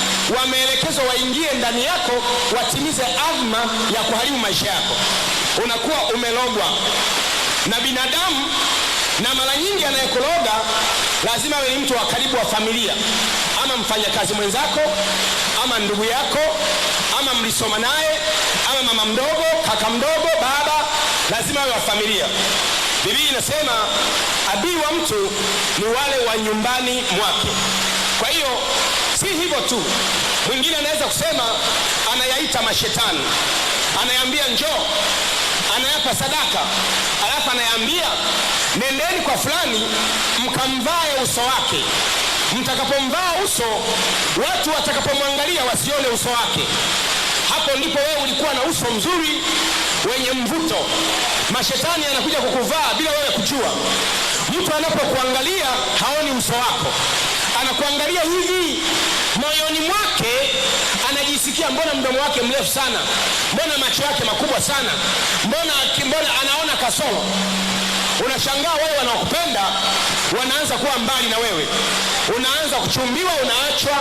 wameelekezwa waingie ndani yako, watimize azma ya kuharibu maisha yako. Unakuwa umelogwa na binadamu. Na mara nyingi anayekuloga lazima awe ni mtu wa karibu wa familia, ama mfanyakazi mwenzako, ama ndugu yako, ama mlisoma naye, ama mama mdogo, kaka mdogo, baba. Lazima awe wa familia. Biblia inasema adui wa mtu ni wale wa nyumbani mwake. Kwa hiyo si hivyo tu, mwingine anaweza kusema anayaita mashetani, anayaambia njoo, anayapa sadaka, alafu anayaambia nendeni kwa fulani mkamvae uso wake. Mtakapomvaa uso, watu watakapomwangalia wasione uso wake. Hapo ndipo wewe ulikuwa na uso mzuri wenye mvuto. Mashetani anakuja kukuvaa bila wewe kujua. Mtu anapokuangalia haoni uso wako, anakuangalia hivi, moyoni mwake anajisikia, mbona mdomo wake mrefu sana, mbona macho yake makubwa sana, mbona anaona kasoro. Unashangaa wale wanaokupenda wanaanza kuwa mbali na wewe. Unaanza kuchumbiwa, unaachwa,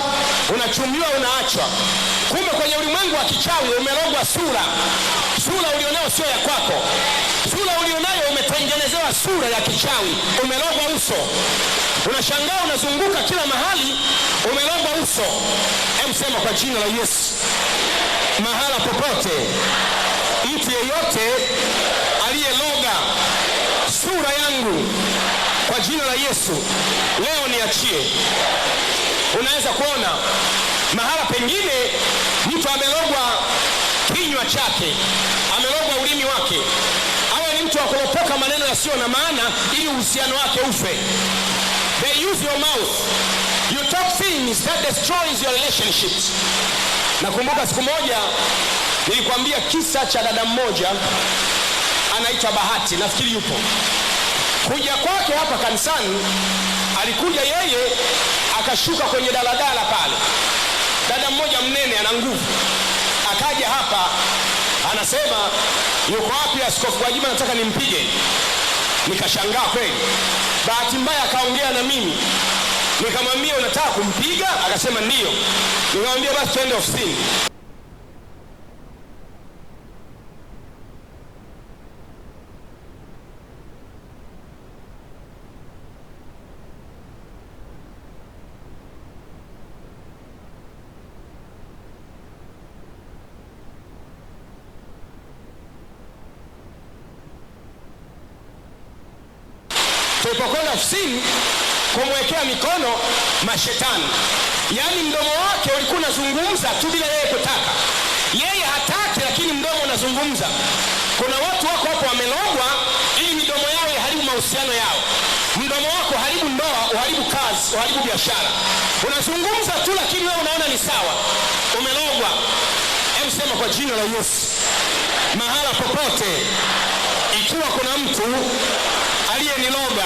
unachumbiwa, unaachwa. Kumbe kwenye ulimwengu wa kichawi umelogwa sura. Sura ulionayo sio ya kwako. Sura ulionayo umetengenezewa sura ya kichawi. Umelogwa uso. Unashangaa unazunguka kila mahali, umelogwa uso. Hebu sema kwa jina la Yesu, mahala popote mtu yeyote aliyeloga sura yangu, kwa jina la Yesu leo niachie. Unaweza kuona mahala pengine mtu amelogwa kinywa chake, amelogwa ulimi wake, awe ni mtu wa kulopoka maneno yasiyo na maana ili uhusiano wake ufe. They use your mouth. You talk things that destroys your relationships. Nakumbuka siku moja nilikwambia kisa cha dada mmoja anaitwa Bahati, nafikiri yupo. Kuja kwake hapa kanisani, alikuja yeye akashuka kwenye daladala pale. Dada mmoja mnene ana nguvu, akaja hapa anasema yuko wapi Askofu Gwajima, nataka nimpige. Nikashangaa kweli. Bahati mbaya akaongea na mimi, nikamwambia unataka kumpiga? Akasema ndio. Nikamwambia basi twende ofisini. tulipokwenda ofisini kumwekea mikono mashetani, yaani mdomo wake ulikuwa unazungumza tu bila yeye kutaka. Yeye hataki, lakini mdomo unazungumza. Kuna watu wako hapo wamelogwa ili midomo yao iharibu mahusiano yao. Mdomo wako haribu ndoa, uharibu kazi, uharibu biashara. Unazungumza tu lakini wewe unaona ni sawa. Umelogwa. Hebu sema kwa jina la Yesu. Mahala popote ikiwa kuna mtu aliyeniloga,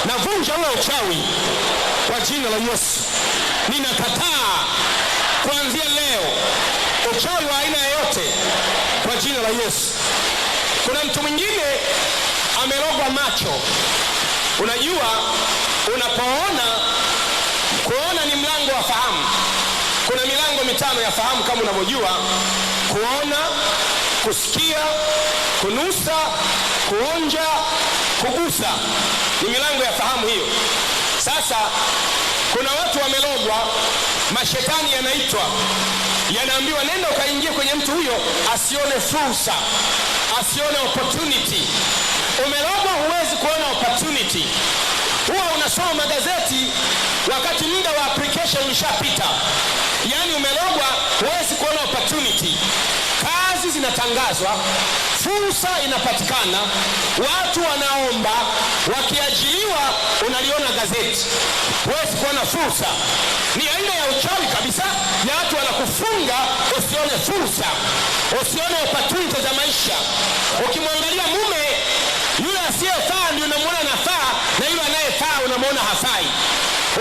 navunja huo uchawi kwa jina la Yesu. Ninakataa kuanzia leo uchawi wa aina yoyote kwa jina la Yesu. Kuna mtu mwingine amelogwa macho. Unajua, unapoona, kuona ni mlango wa fahamu. Kuna milango mitano ya fahamu kama unavyojua: kuona, kusikia, kunusa, kuonja, kugusa. Ni milango ya fahamu hiyo. Sasa kuna watu wamelogwa, mashetani yanaitwa, yanaambiwa nenda ukaingia kwenye mtu huyo asione fursa, asione opportunity. Umelogwa huwezi kuona opportunity. Huwa unasoma magazeti wakati muda wa application ushapita. Yaani umelogwa huwezi kuona opportunity. Kazi zinatangazwa, fursa inapatikana, watu wanaomba, wakiajiliwa unaliona gazeti. Huwezi kuona fursa. Ni aina ya uchawi kabisa ya watu wanakufunga usione fursa, usione opportunity za maisha. Ukimwangalia mume, yule asiyefaa ndio unamwona anafaa, na yule anayefaa unamwona hafai.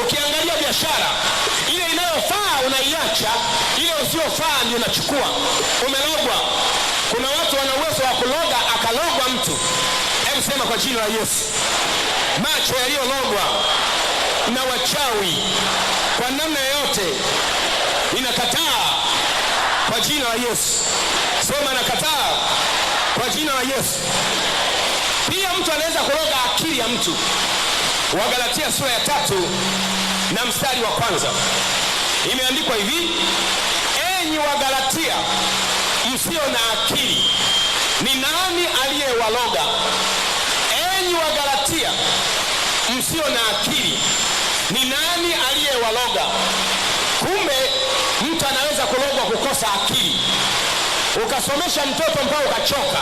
Ukiangalia biashara, ile inayofaa unaiacha, ile usiyofaa ndio unachukua. Umelogwa. Kuna watu wana uwezo wa kuloga, akalogwa mtu. Hebu sema kwa jina la Yesu. Macho yaliyologwa na wachawi kwa namna yoyote, ninakataa kwa jina la Yesu. Sema nakataa kwa jina la Yesu. Pia mtu anaweza kuloga akili ya mtu. Wagalatia sura ya 3 na mstari wa 1 imeandikwa hivi: enyi Wagalatia msio na akili, ni nani aliyewaloga? Enyi Wagalatia msio na akili, ni nani aliyewaloga? Kumbe mtu anaweza kulogwa kukosa akili. Ukasomesha mtoto mpaka ukachoka,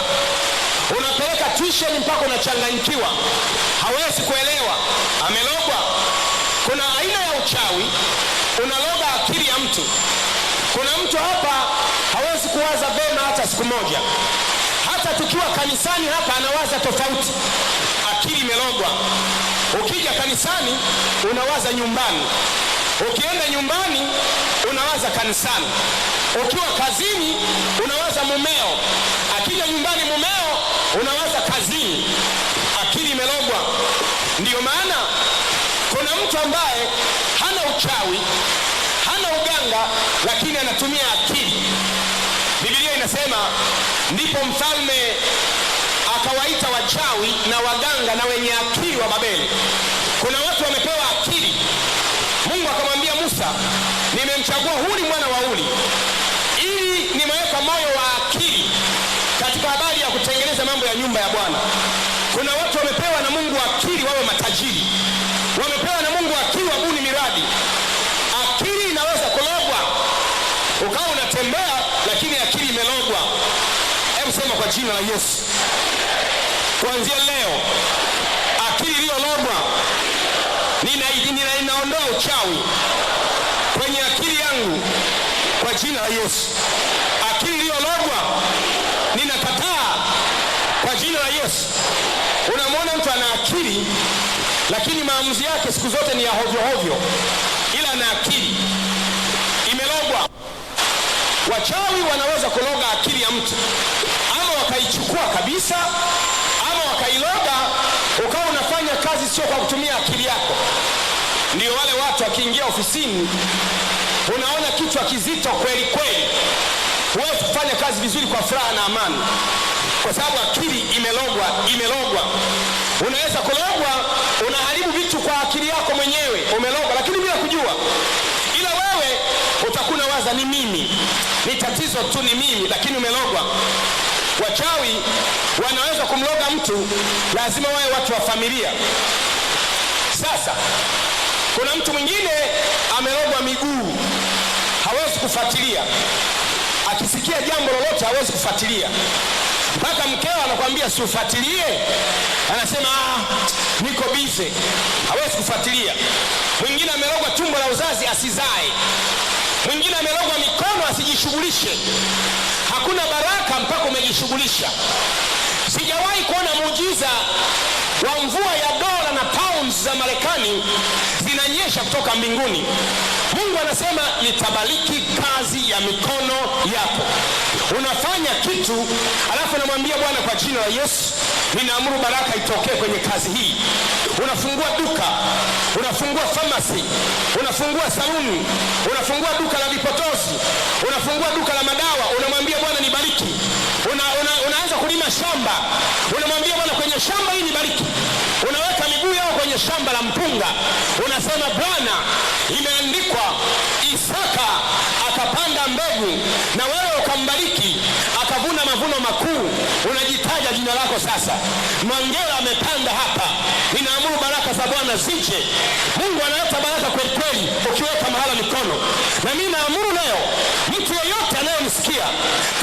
unapeleka tuition mpaka unachanganyikiwa, hawezi kuelewa, amelogwa. Kuna aina ya uchawi unaloga akili ya mtu. Kuna mtu hapa hawezi kuwaza vema hata siku moja. Hata tukiwa kanisani hapa anawaza tofauti. Akili imelogwa. Ukija kanisani unawaza nyumbani, ukienda nyumbani unawaza kanisani, ukiwa kazini unawaza mumeo, akija nyumbani mumeo unawaza kazini. Akili imelogwa. Ndiyo maana kuna mtu ambaye hana uchawi, hana uganga, lakini anatumia akili. Biblia inasema ndipo mfalme akawaita wachawi na waganga na wenye akili wa Babeli. Kuna watu wamepewa akili. Mungu akamwambia Musa, nimemchagua Huri mwana wa Uri ili nimeweka moyo wa akili katika habari ya kutengeneza mambo ya nyumba ya Bwana. Kuna watu wamepewa na Mungu akili wawe matajiri, wamepewa na Mungu akili wabuni miradi. Akili inaweza kulogwa, ukawa unatembea lakini akili imelogwa. Hebu sema kwa jina la Yesu. Kuanzia leo akili iliyologwa ninaondoa uchawi kwenye akili yangu kwa jina la Yesu. Akili iliyologwa ninakataa kwa jina la Yesu. Unamwona mtu ana akili lakini maamuzi yake siku zote ni ya hovyo hovyo, ila ana akili imelogwa. Wachawi wanaweza kuloga akili ya mtu, ama wakaichukua kabisa, ama wakailoga ukawa unafanya kazi sio kwa kutumia akili yako. Ndio wale watu wakiingia ofisini unaona kichwa kizito kweli kweli, huwezi kufanya kazi vizuri kwa furaha na amani, kwa sababu akili imelogwa. Unaweza kulogwa, unaharibu vitu kwa akili yako mwenyewe, umelogwa lakini bila kujua. Ila wewe utakuwa waza ni mimi, ni tatizo tu ni mimi, lakini umelogwa. Wachawi wanaweza kumloga mtu, lazima wawe watu wa familia. Sasa kuna mtu mwingine amelogwa miguu, hawezi kufuatilia. Akisikia jambo lolote hawezi kufuatilia, mpaka mkeo anakuambia si ufuatilie, anasema niko busy, hawezi kufuatilia. Mwingine amelogwa tumbo la uzazi asizae. Mwingine amelogwa mikono asijishughulishe. Hakuna baraka mpaka umejishughulisha. Sijawahi kuona muujiza wa mvua ya dola na pounds za Marekani zinanyesha kutoka mbinguni. Mungu anasema nitabariki kazi ya mikono yako. Unafanya kitu alafu unamwambia Bwana, kwa jina la Yesu ninaamuru baraka itokee kwenye kazi hii. Unafungua duka, unafungua pharmacy, unafungua saluni, unafungua duka la vipotozi, unafungua duka la madawa, unamwambia Bwana nibariki. Unaanza kulima shamba, unamwambia Bwana kwenye shamba hili nibariki. Unaweka miguu yao kwenye shamba la mpunga, unasema Bwana, imeandikwa Isaka akapanda mbegu na wewe ukambariki akavuna mavuno makuu. Unajitaja jina lako sasa. Mangela amepanda hapa, ninaamuru baraka za Bwana zije. Mungu analeta baraka kweli kweli ukiweka mahala mikono. Na mimi naamuru leo mtu yeyote anayenisikia,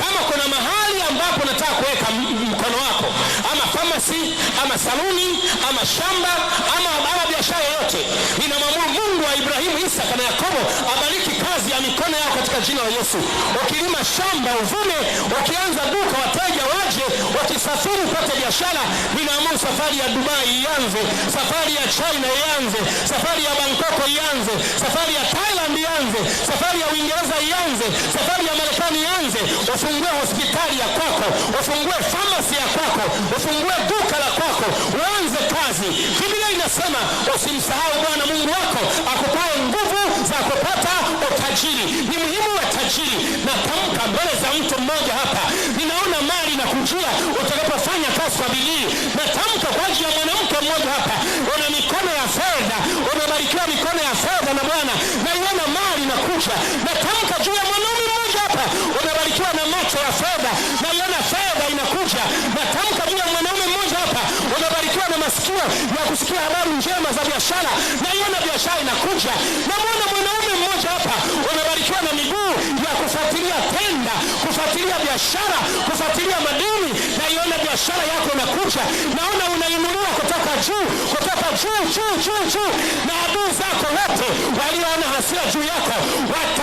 kama kuna mahali ambapo nataka kuweka mkono wako, ama pharmacy, ama saluni, ama shamba, ama biashara yoyote, ninamwamuru Mungu wa Ibrahimu, Isaka na Yakobo abariki kazi ya mikono yako katika jina la Yesu. Ukilima shamba uvune, ukianza duka wateja waje, wakisafiri upate biashara. Ninaamuru safari ya Dubai ianze, safari ya China ianze, safari ya Bangkok ianze, safari ya Thailand ianze, safari ya Uingereza ianze, safari ya Marekani ianze. Ufungue hospitali ya kwako, ufungue pharmacy ya kwako, ufungue duka la kwako, uanze kazi. Biblia inasema usimsahau Bwana Mungu wako akupae nguvu za kupata utajiri. Ni muhimu wa tajiri. Natamka mbele za mtu mmoja hapa, ninaona mali na kujia utakapofanya kazi kwa bidii. Natamka kwa ajili ya mwanamke mmoja hapa, una mikono ya fedha, umebarikiwa mikono ya fedha na Bwana, naiona mali na kuja. Natamka juu ya mwanaume mmoja hapa, umebarikiwa na macho ya fedha, naiona fedha inakuja. Natamka juu ya mwanaume mmoja hapa, umebarikiwa na masikio ya kusikia habari njema za biashara, naiona biashara inakuja. Na mwanaume mmoja hapa, umebarikiwa na miguu ya kufuatilia tenda, kufuatilia biashara, kufuatilia madini, naiona biashara yako inakuja. Naona unainuliwa kutoka juu, juu, na adui zako wote walioona hasira juu yako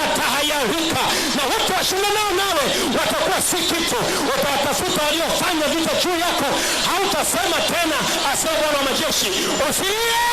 watatahayarika, na wote washindanao nawe watakuwa si kitu. Utawatafuta waliofanya vita juu yako, hautasema tena asema Bwana wa majeshi. Usilie,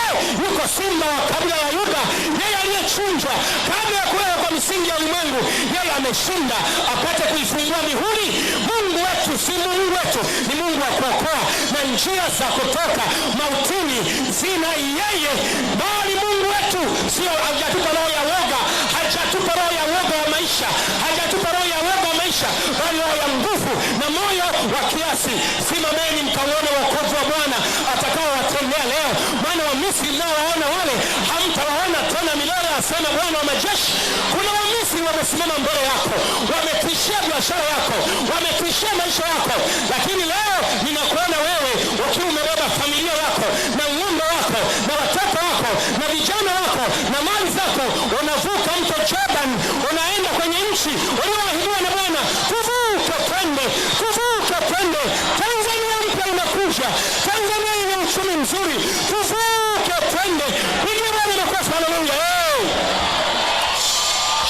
yuko simba wa kabila ya Yuda, yeye aliyechinjwa kabla ya kuwekwa kwa misingi ya ulimwengu. Yeye ameshinda apate kuifungua mihuri. Mungu wetu si Mungu wetu, ni Mungu wa kuokoa, na njia za kutoka mautini zina yeye. Bali Mungu wetu sio hajatupa roho ya woga, hajatupa roho ya woga wa maisha, hajatupa roho ya woga wa maisha, bali roho ya nguvu na moyo wa kiasi. Simameni mkaone wokovu wa Bwana atakao watendea leo, maana wa Misri mnaowaona wale hamtawaona tena milele, asema Bwana wa majeshi. Kuna wa Misri wamesimama mbele yako, wametishia biashara yako, wametishia maisha yako, lakini leo ninakuona wewe ukiwa umebeba familia yako na ng'ombe wako na watoto wako na vijana wako na mali zako, unavuka mto Jordan, unaenda kwenye nchi ulioahidiwa na Bwana. Tuvuke twende, tuvuke twende. Tanzania mpya inakuja, Tanzania yenye uchumi mzuri. Tuvuke twende. Pigia Bwana makofi, haleluya.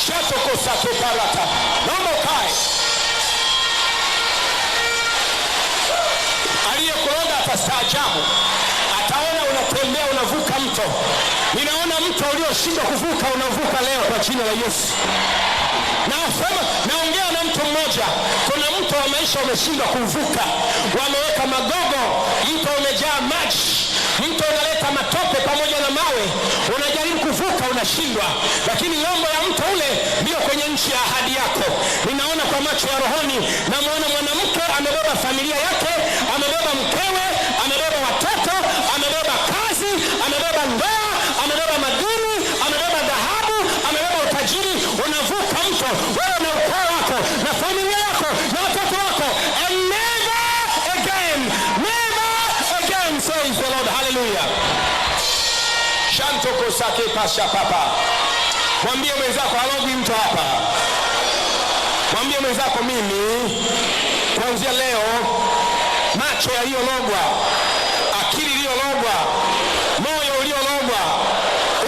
Shatoko sake baraka. Naomba ukae. Aliyekuroga atastaajabu, ataona unatembea unavuka mto. Ninaona mto ulioshindwa kuvuka unavuka leo kwa jina la Yesu. Naongea na mtu mmoja, kuna mto wa maisha umeshindwa kuvuka, wameweka magogo, mto umejaa maji, mto unaleta matope pamoja na mawe, unajaribu kuvuka unashindwa, lakini ng'ambo ya mto ule ndio kwenye nchi ya ahadi yako. Ninaona kwa macho ya rohoni, namuona mwanamke amebeba familia yake, amebeba mkewe, amebeba watoto, amebeba kazi, amebeba ndoa, amebeba madini, amebeba dhahabu, amebeba utajiri. Unavuka mto wewe na ukoo wako na familia yako na watoto wako, and never Shantoko sake pasha papa. Mwambie mwenzako halogwi mtu hapa. Mwambie mwenzako mimi kuanzia leo macho yaliyologwa, akili iliyologwa, moyo uliologwa,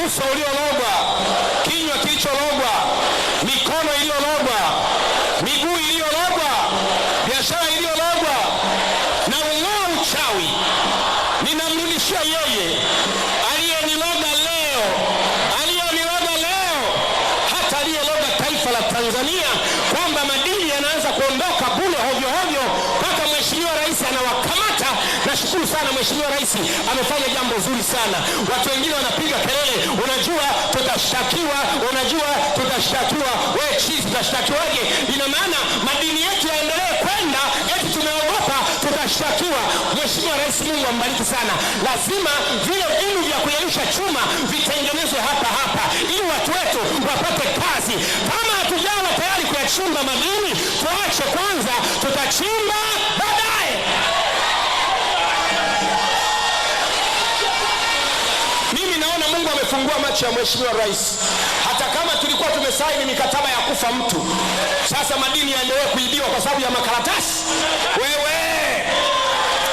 uso uliologwa, kinywa kilichologwa, mikono iliyologwa, miguu iliyologwa, biashara iliyologwa na ung'ao uchawi, ninamrudishia yeye aliyeniloga leo, hata aliyeloga taifa la Tanzania kwamba madini yanaanza kuondoka bure hovyo hovyo mpaka Mheshimiwa Rais anawakamata. Nashukuru sana Mheshimiwa Rais amefanya jambo zuri sana. Watu wengine wanapiga kelele, unajua tutashtakiwa, unajua tutashtakiwa. Wewe chizi, tutashtakiwaje? Ina maana madini yetu yaendelee kwenda eti tumeogopa tutashtakiwa. Mheshimiwa Rais, Mungu ambariki sana. Lazima vile vinu vya kuyeyusha chuma vitengenezwe hapa hapa ili watu wetu wapate kazi. Kama hatujawa tayari kuyachimba madini, tuache kwanza, tutachimba baadaye. Mimi naona Mungu amefungua macho ya Mheshimiwa Rais. Hata kama tulikuwa tumesaini mikataba ya kufa mtu, sasa madini yaendelee kuibiwa kwa sababu ya makaratasi. Wewe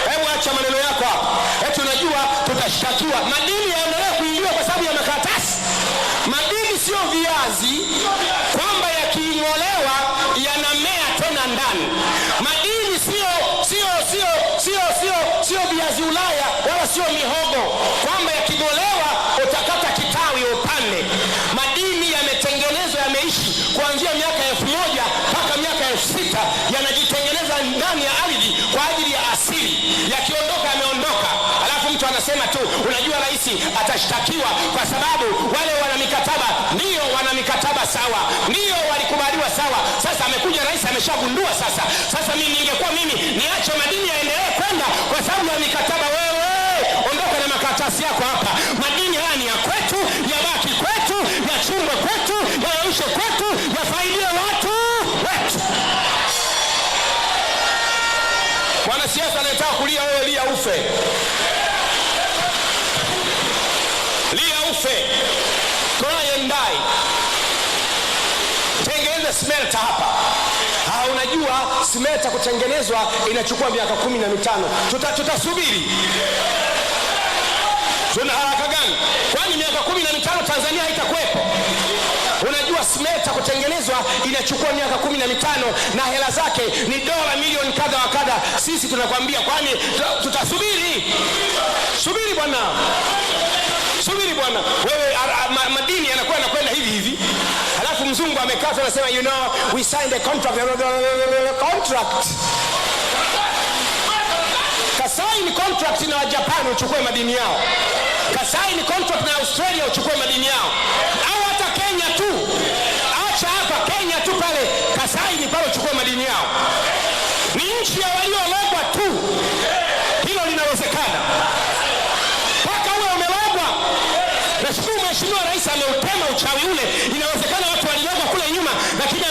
hebu acha maneno yako hapa. Eti unajua tutashtakiwa. Madini yaendelee kuibiwa kwa sababu ya makaratasi. Madini sio viazi kwamba yaking'olewa yanamea tena ndani. Madini sio viazi Ulaya wala sio mihogo kwamba yaking'olewa utakata kitawi upande. Madini yametengenezwa, yameishi kuanzia miaka 1000 mpaka miaka 6000, yanajitengeneza ndani ya ardhi kwa ajili ya asili. Yakiondoka yameondoka. Alafu mtu anasema tu unajua rais atashtakiwa kwa sababu wale wana mikataba. Ndio wana mikataba sawa, ndio walikubaliwa sawa. Sasa amekuja rais ameshagundua sasa mimi ningekuwa mimi niache madini yaendelee kwenda kwa sababu ya mikataba. Wewe ondoka na makaratasi yako hapa. Madini haya ni ya kwetu, yabaki kwetu, yachimbwe kwetu, yaishe kwetu, yafaidie watu wetu. Mwanasiasa anataka kulia, wewe lia ufe. Lia ufe. Try and die. Tengeneza smelter hapa. Unajua smelter kutengenezwa inachukua miaka 15. Tutasubiri. Tuna haraka gani? Kwani miaka 15 Tanzania haitakuwepo? Unajua smelter kutengenezwa inachukua miaka 15 na hela zake ni dola milioni kadha wa kadha. Sisi tunakwambia kwani tutasubiri? Subiri bwana. Subiri bwana. Wewe madini yanakuwa yanakwenda hivi. Alafu mzungu amekaa anasema you know we signed a contract. Kasaini contract na Japan uchukue madini yao. Kasaini contract na Australia uchukue madini yao. Au hata Kenya tu. Acha hapa Kenya tu pale kasaini pale uchukue madini yao. Ni nchi ya waliologwa tu. Hilo linawezekana. Paka uwe umelogwa. Nashukuru Mheshimiwa Rais ameutema uchawi ule. Inawezekana watu walilogwa kule nyuma, lakini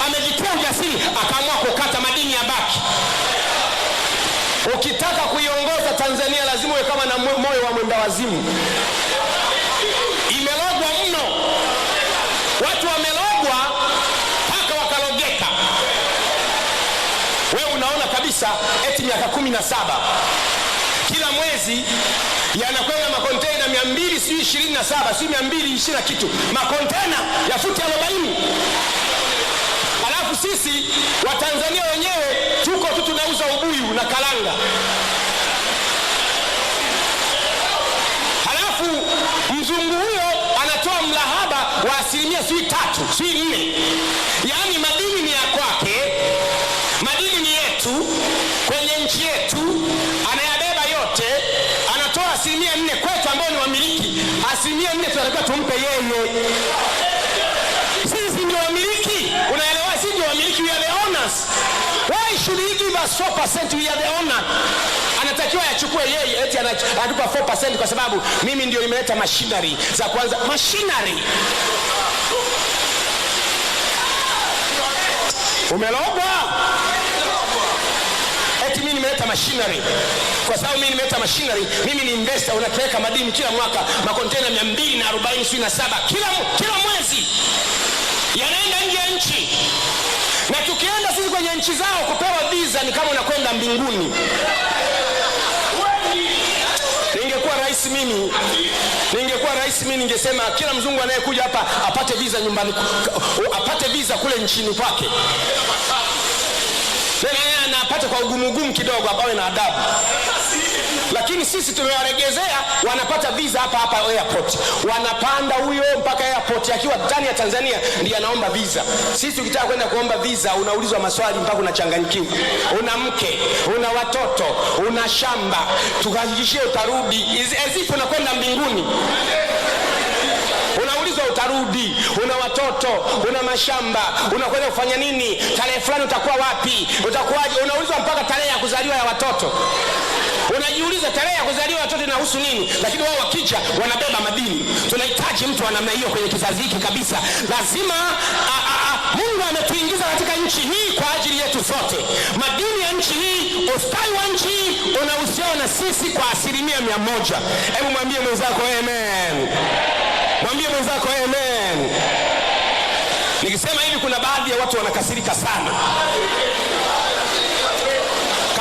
amejitia ujasiri akaamua kukata madini ya baki. Ukitaka kuiongoza Tanzania lazima uwe kama na moyo wa mwenda wazimu. Imelogwa mno. Watu wamelogwa mpaka wakalogeka. Wewe unaona kabisa eti miaka 17 kila mwezi yanakwenda makontena 227, si 220 kitu. Makontena ya futi 40. Alafu sisi Watanzania wenyewe tuko tu tunauza ubuyu na kalanga. Halafu mzungu huyo anatoa mlahaba wa 3%, 4%. Yaani madini ni ya kwake, madini ni yetu, kwenye nchi yetu, anayabeba yote, anatoa 4% kwetu ambao ni wamiliki. 4% tunataka tumpe yeye. Sisi ndio wamiliki. Unaelewa, sisi ndio wamiliki, we are the owners. Why should he give us 4%? We are the owner. Anatakiwa yachukue yeye, eti anatupa 4% kwa sababu mimi ndio nimeleta machinery za kwanza. Machinery. Umelogwa? Eti mimi nimeleta machinery. Kwa sababu mimi nimeleta machinery, mimi ni investor, unapeleka madini kila mwaka, makontena 247 kila mwezi yanaenda nje ya nchi. Na tukienda sisi kwenye nchi zao kupewa visa ni kama unakwenda mbinguni. Ningekuwa rais mimi ningesema kila mzungu anayekuja hapa apate visa nyumbani, apate visa kule nchini kwake. Na apate kwa ugumu kidogo, apawe na adabu. Lakini sisi tumewaregezea, wanapata visa hapa airport. Wanapanda huyo mpaka airport, akiwa ndani ya Tanzania ndiye anaomba visa. Sisi ukitaka kwenda kuomba visa unaulizwa maswali mpaka unachanganyikiwa. Una mke, una watoto, una shamba, tuhakikishie utarudi. Ezipo unakwenda mbinguni. Unaulizwa utarudi, una watoto, una mashamba, unakwenda kufanya nini, tarehe fulani utakuwa wapi, utakuwaje. Unaulizwa mpaka tarehe ya kuzaliwa ya watoto. Unajiuliza tarehe ya kuzaliwa watoto inahusu nini? Lakini wao wakija wanabeba madini. Tunahitaji mtu wa namna hiyo kwenye kizazi hiki kabisa. Lazima Mungu ametuingiza katika nchi hii kwa ajili yetu sote. Madini ya nchi hii, ustawi wa nchi hii unahusiana na sisi kwa 100%. Hebu mwambie mwenzako amen. Mwambie mwenzako amen. Nikisema hivi kuna baadhi ya watu wanakasirika sana.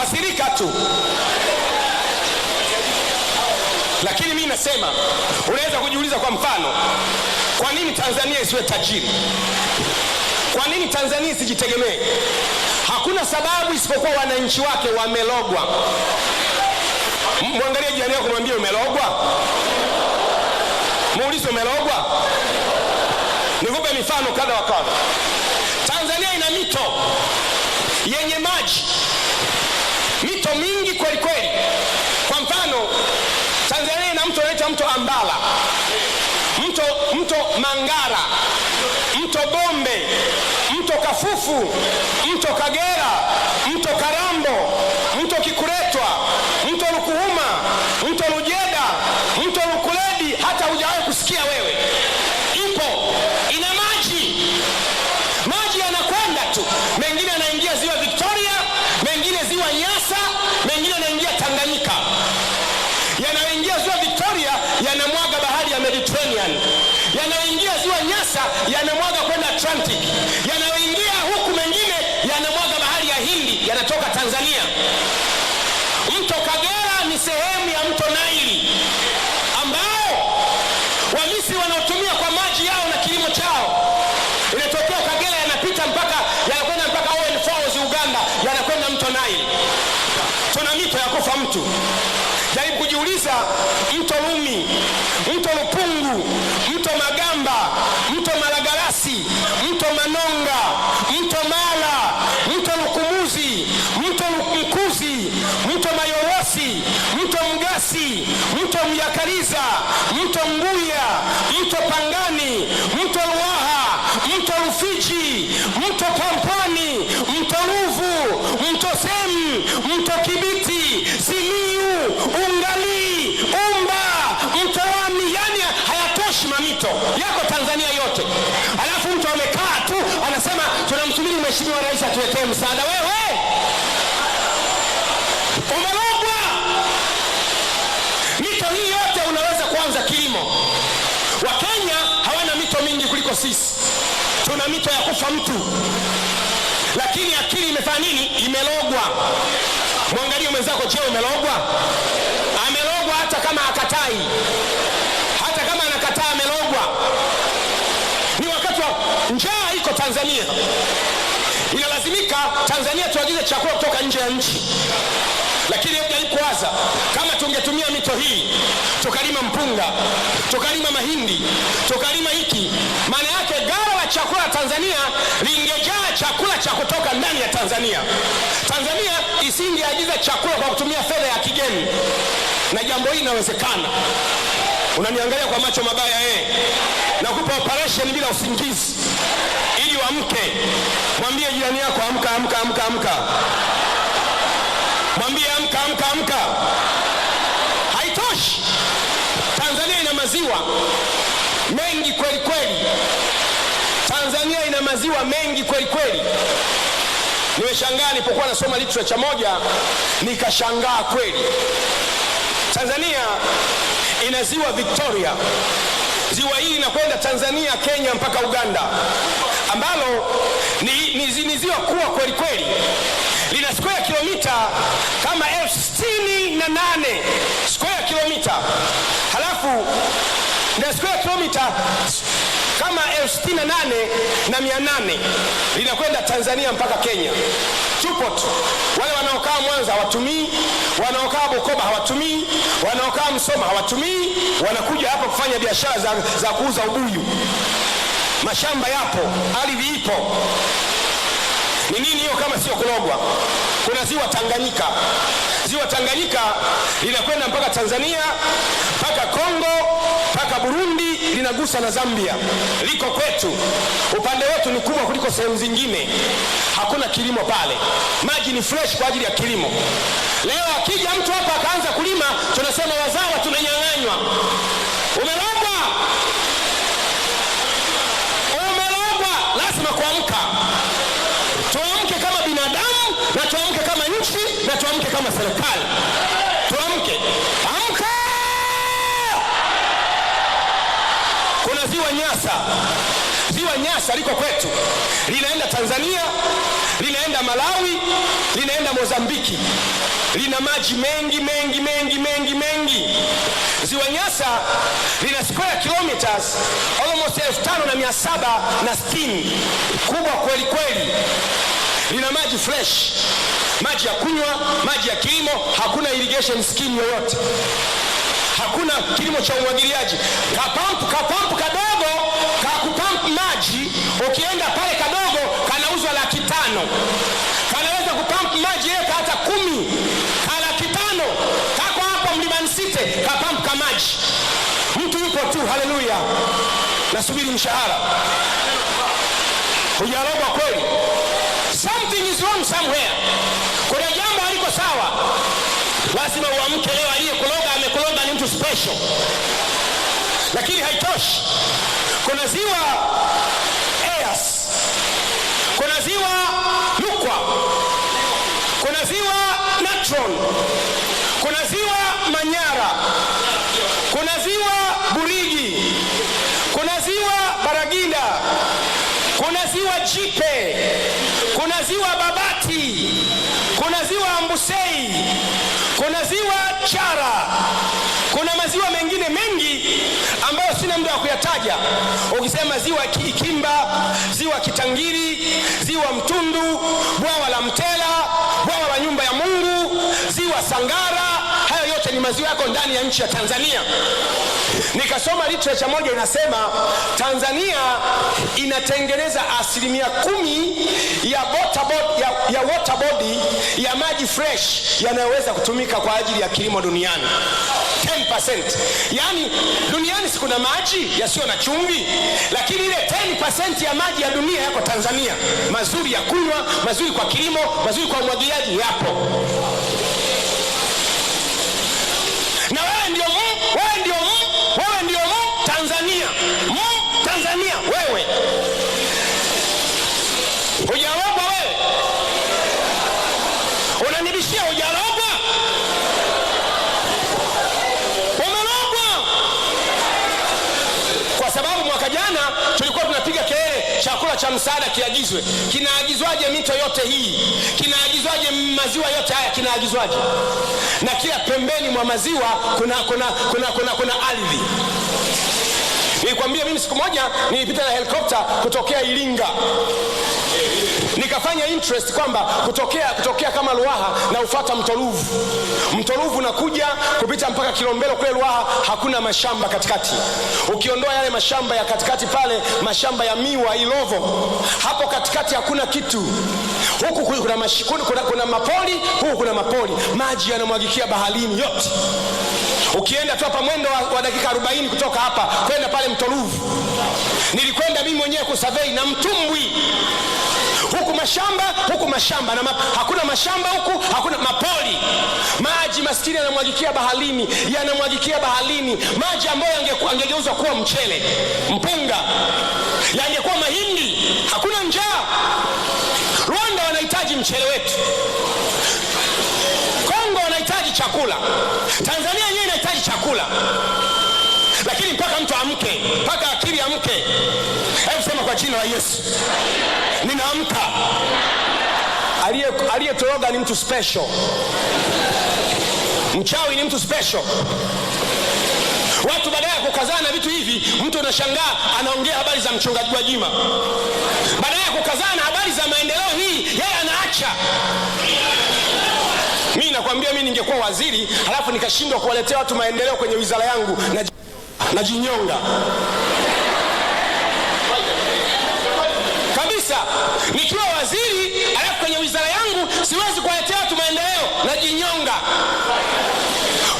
Kasirika tu. Lakini mimi nasema unaweza kujiuliza, kwa mfano, kwa nini Tanzania isiwe tajiri? Kwa nini Tanzania isijitegemee? Hakuna sababu isipokuwa wananchi wake wamelogwa. Muangalie jirani yako, mwambie umelogwa. Muulize umelogwa. Nikupe mifano kadha wa kadha. Tanzania ina mito yenye maji, mito mingi kweli kweli. Kwa mfano, Tanzania ina mto unaitwa mto Ambala, mto Mangara, mto Bombe, mto Kafufu, mto Kagera, mto Karambo, mto Kikuretwa, mto Lukuhuma, mto Lujeda, mto Lukuledi, hata hujawahi kusikia wewe. Ipo, ina maji yanakwenda tu. Mengine yanaingia ziwa Victoria, mengine ziwa Nyasa, mengine yanaingia Tanganyika. Yanayoingia ziwa Victoria yanamwaga bahari ya Mediterranean. Yanayoingia ziwa Nyasa yanamwaga kwenda Atlantic. Yanayoingia huku mengine yanamwaga bahari ya Hindi, yanatoka Tanzania. Mto Kagera ni sehemu ya mto Naili ambao Wamisri wanaotumia kwa maji yao na kilimo chao. Inatokea Kagera, yanakwenda mpaka Owen Falls Uganda, yanakwenda mto Naili. Tuna mito ya kufa mtu. Jaribu kujiuliza, mto Lumi, mto Lupungu, mto Magamba, mto Malagarasi, mto Manonga, mto Mala, mto Lukumuzi, mto Mkuzi, mto Mayorosi, mto Mgasi, mto Myakaliza, mto Nguya, mto Pangani, mto Ruaha, mto Rufiji, mto Pampani, mto Ruvu, mto Semu, mto Kibiti, Simiyu, Ungali, Umba, mto Wami. Yani hayatoshi, mamito yako Tanzania yote. Alafu mtu amekaa tu anasema tunamsubiri mheshimiwa rais atuletee msaada. Wewe umelogwa. Mito hii yote unaweza kuanza kilimo. Wakenya hawana mito mingi kuliko sisi. Tuna mito ya kufa mtu. Lakini akili imefanya nini? Imelogwa. Mwangalie mwenzako, je, umelogwa? Amelogwa hata kama hakatai. Hata kama anakataa amelogwa. Ni wakati wa njaa iko Tanzania. Inalazimika Tanzania tuagize chakula kutoka nje ya nchi. Lakini hebu kuwaza, kama tungetumia mito hii tukalima mpunga, tukalima mahindi, tukalima hiki, maana yake ghala la chakula Tanzania lingejaa chakula cha kutoka ndani ya Tanzania. Tanzania isingeagiza chakula kwa kutumia fedha ya kigeni. Na jambo hili linawezekana. Unaniangalia kwa macho mabaya nakupa operation bila usingizi ili uamke. Mwambie jirani yako, amka amka amka amka. Mwambie amka amka amka. Haitoshi. Tanzania ina maziwa mengi kweli kweli. Tanzania ina maziwa mengi kweli kweli. Nimeshangaa nilipokuwa nasoma literature moja, nikashangaa kweli. Tanzania ina ziwa Victoria. Ziwa hili linakwenda Tanzania, Kenya mpaka Uganda, ambalo ni ziwa kubwa kweli kweli. Lina square kilomita kama 68 square kilomita. Halafu na square kilomita kama 68,800 linakwenda Tanzania mpaka Kenya. Tupo tu. Wale wanaokaa Mwanza hawatumii, wanaokaa Bukoba hawatumii, wanaokaa Msoma hawatumii, wanakuja hapa kufanya biashara za kuuza ubuyu. Mashamba yapo, ardhi ipo. Ni nini hiyo kama sio kulogwa? Kuna ziwa Tanganyika. Ziwa Tanganyika linakwenda mpaka Tanzania, mpaka Kongo, mpaka Burundi, linagusa na Zambia. Liko kwetu. Upande wetu ni kubwa kuliko sehemu zingine. Hakuna kilimo pale. Maji ni fresh kwa ajili ya kilimo. Leo akija mtu hapa akaanza kulima, tunasema wazawa tunanyang'anywa. Umelogwa. Lazima kuamka. Tuamke kama binadamu, na tuamke kama nchi, na tuamke kama serikali. Tuamke. Amka! Kuna ziwa Nyasa. Ziwa Nyasa liko kwetu. Linaenda Tanzania, linaenda Malawi, linaenda Mozambiki. Lina maji mengi mengi mengi mengi mengi. Ziwa Nyasa lina square kilometers almost 5,760. Kubwa kweli kweli. Lina maji fresh, maji ya kunywa, maji ya kilimo. Hakuna irrigation scheme yoyote, hakuna kilimo cha umwagiliaji. Kapampu kadogo kakupampu maji, ukienda pale kadogo kanauzwa 500,000. Kanaweza kupampu maji eka hata 10, ka 500,000. Kako hapo Mlimani City kapampu ka maji. Mtu yupo tu, haleluya, nasubiri mshahara. Hujarogwa kweli. Something is wrong somewhere. Kuna jambo haliko sawa. Lazima uamke leo. Aliyekuloga amekuloga ni mtu special. Lakini haitoshi. Kuna ziwa Eyas, kuna ziwa Lukwa, kuna ziwa Natron, kuna ziwa Manyara, kuna ziwa Burigi, kuna ziwa Baraginda, kuna ziwa Jipe, kuna ziwa Babati, kuna ziwa Ambusei, kuna ziwa Chara, kuna maziwa mengine mengi ambayo sina muda wa kuyataja. Ukisema ziwa Ikimba, ziwa Kitangiri, ziwa Mtundu, bwawa la Mtela, bwawa la Nyumba ya Mungu, ziwa Sangara, hayo yote ni maziwa yako ndani ya nchi ya Tanzania. Nikasoma literature moja inasema Tanzania inatengeneza 10% ya water body ya maji fresh yanayoweza kutumika kwa ajili ya kilimo duniani. 10%. Yani duniani si kuna maji yasiyo na chumvi, lakini ile 10% ya maji ya dunia yako Tanzania. Mazuri ya kunywa, mazuri kwa kilimo, mazuri kwa umwagiliaji yapo. Na wewe ndio Tanzania. Tanzania wewe. Hujarogwa wewe. Unanibishia hujarogwa? Umelogwa. Kwa sababu mwaka jana tulikuwa tunapiga kelele chakula cha msaada kiagizwe. Kinaagizwaje mito yote hii? Kinaagizwaje maziwa yote haya? Kinaagizwaje? Na kila pembeni mwa maziwa kuna ardhi. Nilikwambia mimi siku moja nilipita na helikopta kutokea Iringa. Nikafanya interest kwamba kutokea kama Ruaha na ufuata Mto Ruvu. Mto Ruvu unakuja kupita mpaka Kilombero kule Ruaha, hakuna mashamba katikati. Ukiondoa yale mashamba ya katikati pale, mashamba ya miwa Ilovo, hapo katikati hakuna kitu. Huku kuna mapoli, huku kuna mapoli. Maji yanamwagikia baharini yote. Ukienda tu hapa mwendo wa dakika 40 kutoka hapa kwenda pale Mto Ruvu. Nilikwenda mimi mwenyewe kusurvey na mtumbwi. Huku mashamba na hakuna mashamba huku, hakuna mapoli. Maji maskini yanamwagikia baharini, maji ambayo yangegeuzwa kuwa mchele, mpunga, yangekuwa mahindi. Hakuna njaa. Rwanda wanahitaji wanahitaji mchele wetu, Kongo wanahitaji chakula, Tanzania yenyewe inahitaji chakula, lakini mpaka mtu amke, mpaka akili amke. Hebu sema kwa jina la Yesu, ninaamka. Aliyetoroga ni mtu special, mchawi ni mtu special. Watu badala ya kukazana vitu hivi, mtu unashangaa anaongea habari za mchungaji Gwajima. Badala ya kukazana habari za maendeleo hii, yeye anaacha. Mimi nakwambia, mimi ningekuwa waziri halafu nikashindwa kuwaletea watu maendeleo kwenye wizara yangu, na jinyonga kabisa. Nikiwa waziri halafu kwenye wizara yangu siwezi kuwaletea watu maendeleo, na jinyonga.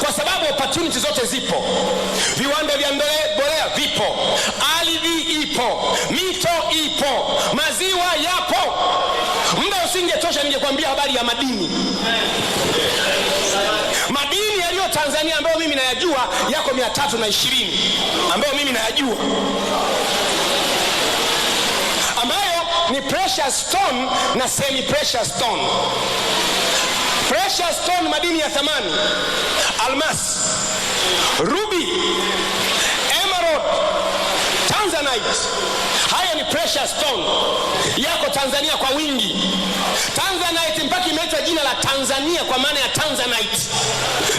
Kwa sababu opportunity zote zipo, viwanda vya mbolea vipo, ardhi ipo, mito ipo, maziwa yapo. Muda usingetosha ningekwambia habari ya madini. Madini yaliyo Tanzania ambayo mimi nayajua yako 320 ambayo mimi nayajua, ambayo ni precious stone na semi precious stone. Precious stone, madini ya thamani, almasi, ruby, emerald, tanzanite. Haya ni precious stone, yako Tanzania kwa wingi. Tanzanite mpaka imeitwa jina la Tanzania kwa maana ya tanzanite.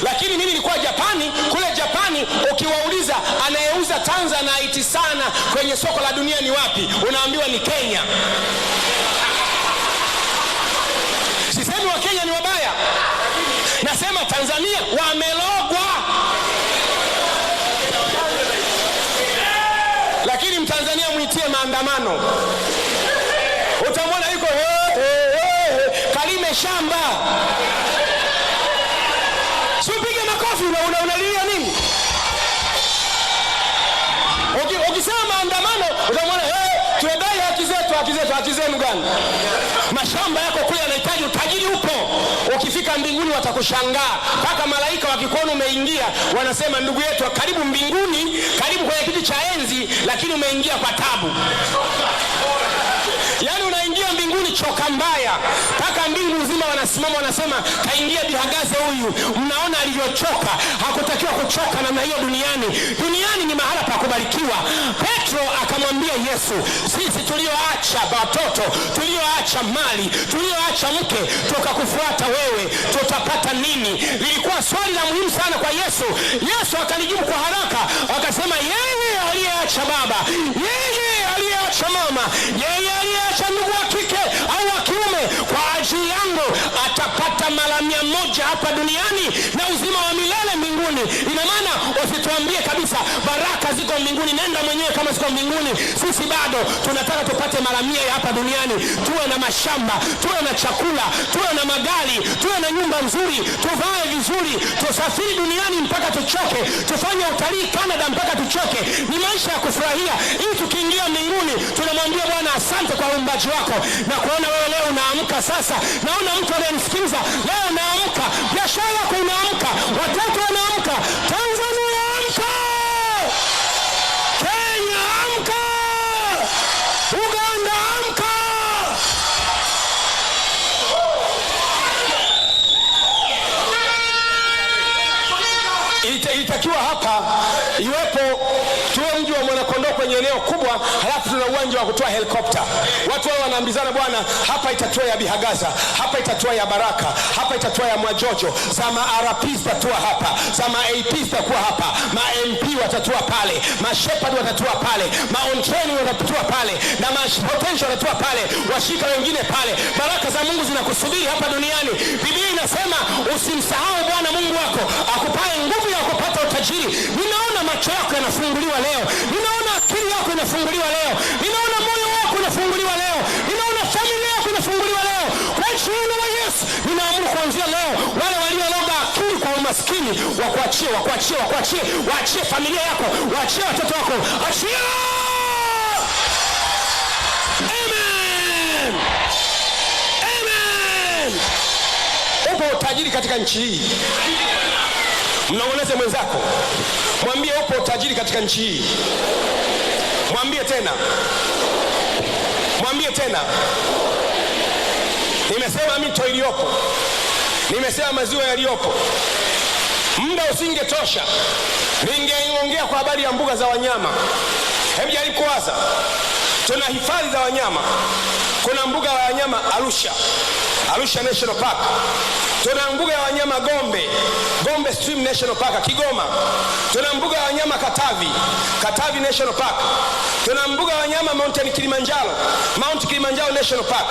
Lakini mimi nilikuwa Japani, kule Japani ukiwauliza anayeuza tanzanite sana kwenye soko la dunia ni wapi, unaambiwa ni Kenya. Sisemi wa Kenya ni wabaya, nasema Tanzania wamelogwa. Lakini Mtanzania muitie maandamano, utamwona yuko kalime shamba. Usipige makofi, unalia nini? Ukisema maandamano utamwona tuedai haki zetu. Haki zenu gani? Mashamba yako kule yanahitaji utajiri, upo. Ukifika mbinguni watakushangaa, mpaka malaika wakikuona umeingia wanasema, ndugu yetu, karibu mbinguni, karibu kwenye kiti cha enzi, lakini umeingia kwa tabu. Yaani unaingia mbinguni choka mbaya, mpaka mbingu nzima wanasimama wanasema, kaingia Bihagaze huyu. Mnaona alivyochoka, hakutakiwa kuchoka namna hiyo duniani. Duniani ni mahala pa kubarikiwa. Petro akamwambia Yesu, sisi tulioacha watoto, tulioacha mali, tulioacha mke, tukakufuata wewe, tutapata nini? Lilikuwa swali la muhimu sana kwa Yesu. Yesu akalijibu kwa haraka, akasema, yeye aliyeacha baba, yeye aliyeacha mama, yeye aliyeacha ndugu wa kike au wa kiume kwa ajili yangu atapata mara 100 hapa duniani na uzima wa milele mbinguni. Ina maana usituambie kabisa baraka ziko mbinguni, nenda mwenyewe kama ziko mbinguni. Sisi bado tunataka tupate mara 100 hapa duniani, tuwe na mashamba, tuwe na chakula, tuwe na magari, tuwe na nyumba nzuri, tuvae vizuri, tusafiri duniani mpaka tuchoke, tufanye utalii Canada mpaka tuchoke. Ni maisha ya kufurahia, ili tukiingia mbinguni tunamwambia Bwana asante kwa uumbaji wako. Na kuona wewe leo unaamka sasa, naona mtu anayenisikiliza leo unaamka, biashara yako inaamka, watoto wanaamka, Tanzania amka, Kenya amka, Uganda amka. Itakiwa hapa iwepo tuwe mji wa Mwanakondoo kwenye eneo kubwa, halafu tuna uwanja wa kutoa helikopta. Watu wao wanaambizana, bwana, hapa itatoa ya Bihagaza, hapa itatoa ya Baraka, hapa itatoa ya Mwajojo, za ma-RP zitatua hapa, za ma-AP zitakuwa hapa, ma-MP watatua pale, ma-shepherd watatua pale, ma-on-training watatua pale, na ma-potential watatua pale, washika wengine pale. Baraka za Mungu zinakusubiri hapa duniani. Biblia inasema usimsahau Bwana Mungu wako akupae nguvu ya kupata utajiri. Ninaona macho yako yanafunguliwa leo, ninaona akili yako inafunguliwa leo, ninaona moyo wako unafunguliwa leo, ninaona familia yako inafunguliwa leo. Kwa jina la Yesu ninaamuru kuanzia leo wale waliologa akili kwa umaskini wakuachie, waachie familia yako, waachie watoto wako, achia. Amen. Amen. Upo utajiri katika nchi hii. Mnaoneze mwenzako, mwambie upo utajiri katika nchi hii. Mwambie tena, mwambie tena. nimesema mito iliyopo, nimesema maziwa yaliyopo. Muda usingetosha ningeongea kwa habari ya mbuga za wanyama. Hebu jaribu kuwaza, tuna hifadhi za wanyama. Kuna mbuga ya wanyama Arusha National Park. Tuna mbuga ya wanyama Gombe Stream National Park Kigoma. Tuna mbuga ya wanyama Katavi National Park. Tuna mbuga ya wanyama Mount Kilimanjaro National Park.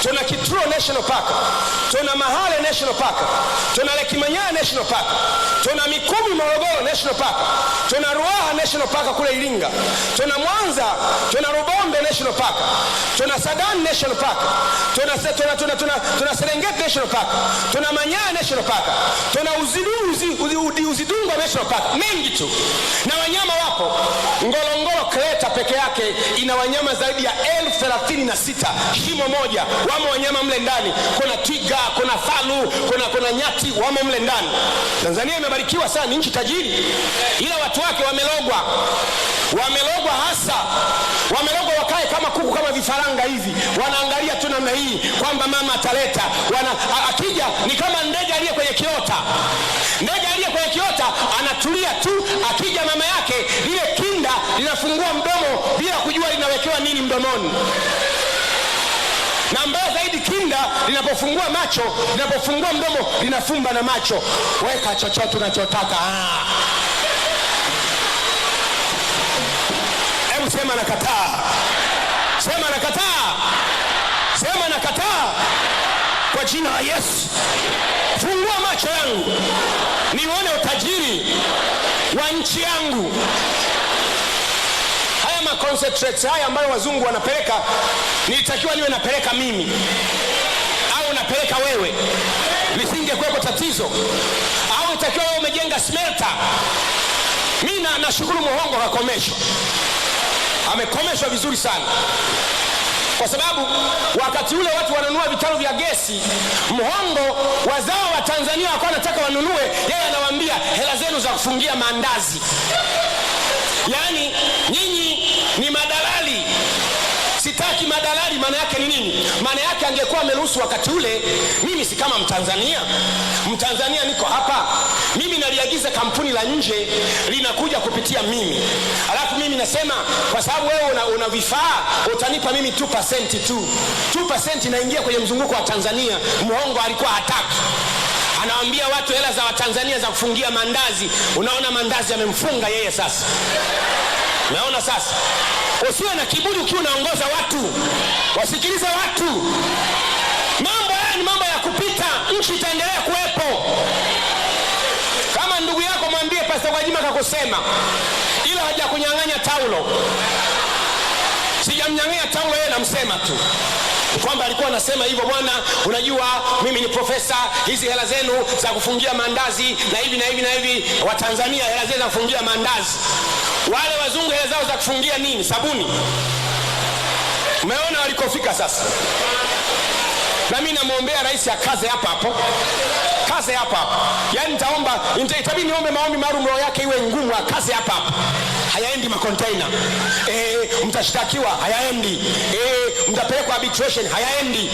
Tuna Kituro National Park. Tuna Mahale National Park. Tuna Lake Manyara National Park. Tuna Mikumi Morogoro National Park. Tuna Ruaha National Park kule Iringa. Tuna Mwanza, tuna Rubombe National Park. Tuna Sadan National Park. Tuna Serengeti National Park. Tuna Manyara National Park. Tuna Uzidungwa National Park. Mengi tu. Na wanyama wapo. Ngorongoro Crater peke yake ina wanyama zaidi ya 36,000. Shimo moja wamo wanyama mle ndani. Kuna twiga, kuna faru, kuna nyati wamo mle ndani. Tanzania imebarikiwa sana, ni nchi tajiri, ila watu wake wamelogwa hasa. Wamelogwa wakae kama kuku, kama vifaranga hivi. Wanaangalia tu namna hii kwamba mama ataleta. Akija ni kama ndege aliye kwenye kiota. Ndege aliye kwenye kiota anatulia tu, akija mama yake lile kinda linafungua mdomo bila kujua linawekewa nini mdomoni. Na mbaya zaidi, kinda linapofungua mdomo linafumba na macho. Weka chochote unachotaka. Hebu sema nakataa. Sema nakataa. Sema nakataa. Kwa jina la Yesu. Fungua macho yangu nione utajiri wa nchi yangu. Haya maconcentrates haya ambayo wazungu wanapeleka, nilitakiwa niwe napeleka mimi au napeleka wewe, lisingekuwepo tatizo. Au itakiwa wewe umejenga smelter. Mimi nashukuru Muhongo hakomeshwa. Amekomeshwa vizuri sana. Kwa sababu wakati ule watu wanunua vitalu vya gesi, Muhongo wazao wa Tanzania wakawa wanataka wanunue, yeye anawaambia hela zenu za kufungia maandazi. Yaani nyinyi ni madalali. Sitaki madalali. Maana yake ni nini? Maana yake angekuwa ameruhusu wakati ule, mimi si kama Mtanzania niko hapa, mimi naliagiza kampuni la nje linakuja kupitia mimi. Alafu mimi nasema kwa sababu wewe una vifaa utanipa mimi 2% tu. 2% inaingia kwenye mzunguko wa Tanzania. Muhongo alikuwa hataki. Anawaambia watu hela za Watanzania za kufungia mandazi. Unaona mandazi yamemfunga yeye sasa. Unaona sasa? Usiwe na kiburi ukiwa unaongoza watu. Wasikilize watu. Mambo haya ni mambo ya kupita. Nchi itaendelea kuwepo. Kama ndugu yako mwambie Pastor Gwajima kakusema, ila hajakunyang'anya taulo. Sijamnyang'anya taulo, yeye namsema tu kwamba alikuwa anasema hivyo, bwana unajua mimi ni profesa, hizi hela zenu za kufungia mandazi na hivi wa Tanzania hela zenu za kufungia mandazi. Wale wazungu hela zao za kufungia nini? Sabuni. Umeona walikofika sasa. Na mimi namuombea rais akaze hapa hapo. Kaze hapa hapo. Yaani nitaomba, itabidi niombe maombi maalum roho yake iwe ngumu, akaze hapa hapo. Hayaendi macontainer. Mtashtakiwa, hayaendi. Mtapelekwa arbitration, hayaendi.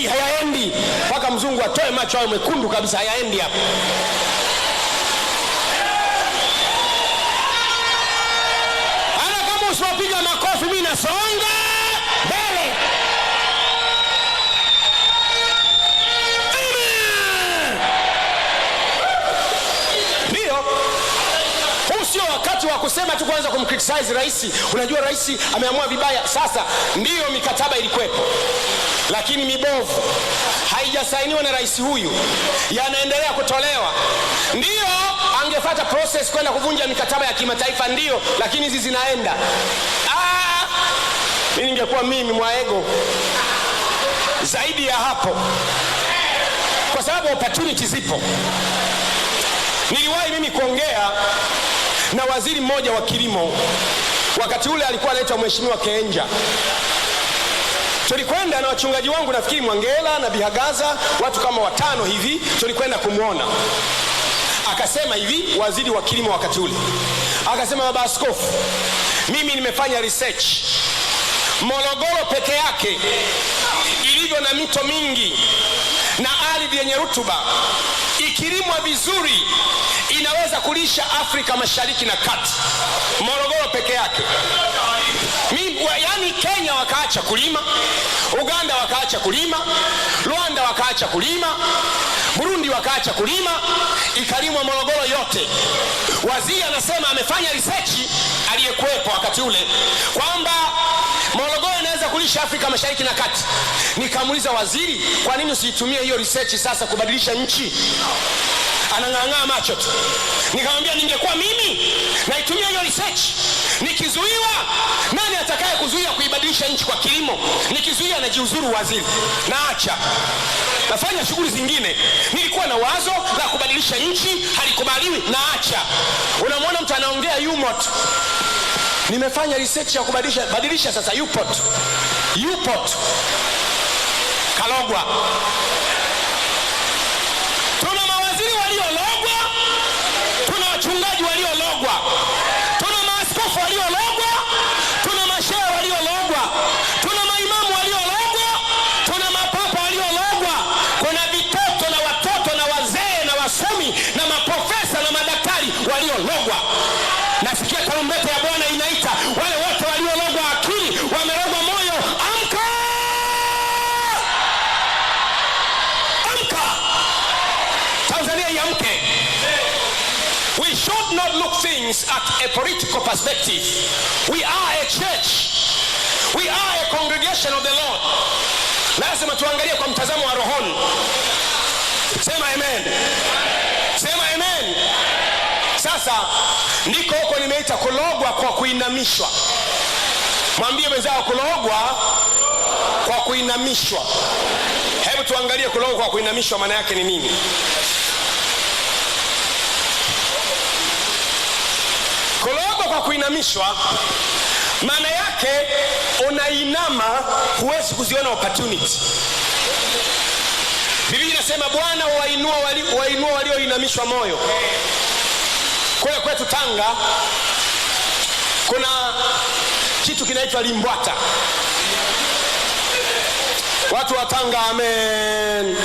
Hayaendi. Mpaka mzungu atoe macho yao mekundu kabisa, hayaendi hapa. Ana kama usiwapiga makofi mimi nasonga mbele. Sio wakati wa kusema tu kwanza kumcriticize rais. Unajua rais ameamua vibaya. Sasa ndiyo mikataba ilikuwepo, lakini mibovu, haijasainiwa na rais huyu, yanaendelea kutolewa. Ndiyo angefuata process kwenda kuvunja mikataba ya kimataifa, ndiyo, lakini hizi zinaenda. Mimi ningekuwa mimi Mwaego zaidi ya hapo, kwa sababu opportunity zipo. Niliwahi mimi kuongea na waziri mmoja wa kilimo, wakati ule alikuwa anaitwa Mheshimiwa Kenja. Tulikwenda na wachungaji wangu, nafikiri Mwangela na Bihagaza, watu kama 5 hivi, tulikwenda kumuona. Akasema hivi, waziri wa kilimo wakati ule, akasema, baba askofu, mimi nimefanya research, Morogoro peke yake vilivyo na mito mingi na ardhi yenye rutuba, ikilimwa vizuri inaweza kulisha Afrika Mashariki na Kati. Morogoro peke yake. Yani Kenya wakaacha kulima, Uganda wakaacha kulima, Rwanda wakaacha kulima, Burundi wakaacha kulima, ikalimwa Morogoro yote. Waziri anasema amefanya research aliyekuwepo wakati ule kwamba Morogoro inaweza kulisha Afrika Mashariki na Kati. Nikamuuliza waziri, kwa nini usitumie hiyo research sasa kubadilisha nchi? Anang'ang'aa macho tu. Nikamwambia ningekuwa mimi naitumia hiyo research, nikizuiwa nani atakaye kuzuia kuibadilisha nchi kwa kilimo? Nikizuia najiuzuru waziri, naacha nafanya shughuli zingine. Nilikuwa na wazo la kubadilisha nchi, halikubaliwi, naacha. Unamwona mtu anaongea UMOT, nimefanya research ya kubadilisha sasa UPOT kalogwa. Tuna mawaziri waliologwa, tuna wachungaji waliologwa, tuna maaskofu waliologwa, tuna mashehe waliologwa, tuna maimamu waliologwa, tuna mapapa waliologwa, kuna vitoto na watoto na wazee na wasomi na maprofesa na madaktari waliologwa. Nasikia tarumbeta ya Bwana inaita wale wote waliologwa akili, wamerogwa moyo. Amka! Amka! Tanzania iamke. We should not look things at a political perspective. We are a church. We are a congregation of the Lord. Lazima tuangalie kwa mtazamo wa rohoni. Sema amen. Sema amen. Sasa ndiko huko nimeita kulogwa kwa kuinamishwa. Mwambie mwenzao kulogwa kwa kuinamishwa. Hebu tuangalie kulogwa kwa kuinamishwa maana yake ni nini? Kulogwa kwa kuinamishwa maana yake unainama, huwezi kuziona opportunity. Biblia inasema Bwana wainua walioinamishwa moyo. Kule kwetu Tanga kuna kitu kinaitwa limbwata. Watu wa Tanga amen.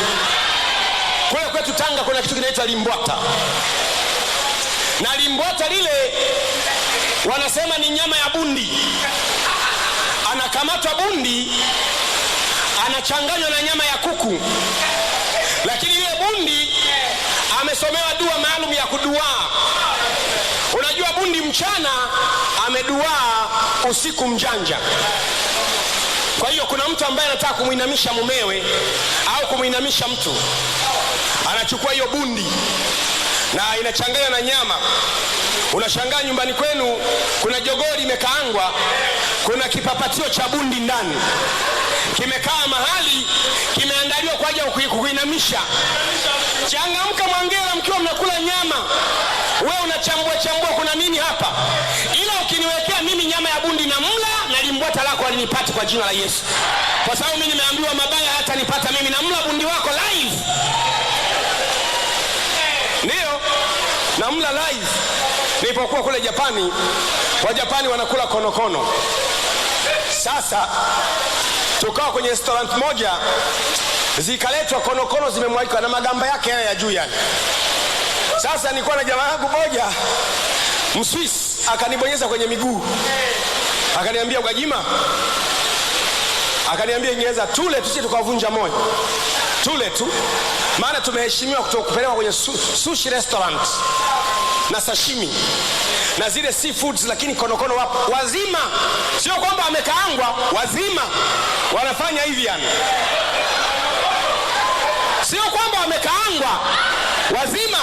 Kule kwetu Tanga kuna kitu kinaitwa limbwata. Na limbwata lile wanasema ni nyama ya bundi. Anakamatwa bundi, anachanganywa na nyama ya kuku. Lakini yule bundi amesomewa dua maalum ya kuduaa. Unajua bundi mchana ameduaa, usiku mjanja. Kwa hiyo kuna mtu ambaye anataka kumuinamisha mumewe au kumuinamisha mtu, anachukua hiyo bundi na inachanganywa na nyama. Unashangaa nyumbani kwenu kuna jogoo limekaangwa, kuna kipapatio cha bundi ndani, kimekaa mahali, kimeandaliwa kwa ajili ya kuinamisha. Changamka Mwangela, mkiwa mnakula nyama, wewe unachambua kuna nini hapa? Ila ukiniwekea mimi nyama ya bundi na mla, na limbwata lako alinipati kwa jina la Yesu. Kwa sababu mimi nimeambiwa mabaya hata nipata mimi, na mla bundi wako live. Ndio, na mla live. Nilipokuwa kule Japani, wa Japani wanakula konokono. Sasa tukawa kwenye restaurant moja, zikaletwa konokono zimemwagika na magamba yake haya ya juu yani. Sasa nilikuwa na jamaa yangu moja Mswiss, akanibonyeza kwenye miguu, akaniambia Gwajima, akaniambia Kiingereza, tule tusije tukavunja moyo, tule tu, maana tumeheshimiwa kupelekwa kwenye sushi restaurant na sashimi na zile seafoods, lakini konokono wapo wazima. Sio kwamba amekaangwa, wazima wanafanya hivi yani. Sio kwamba wamekaangwa, wazima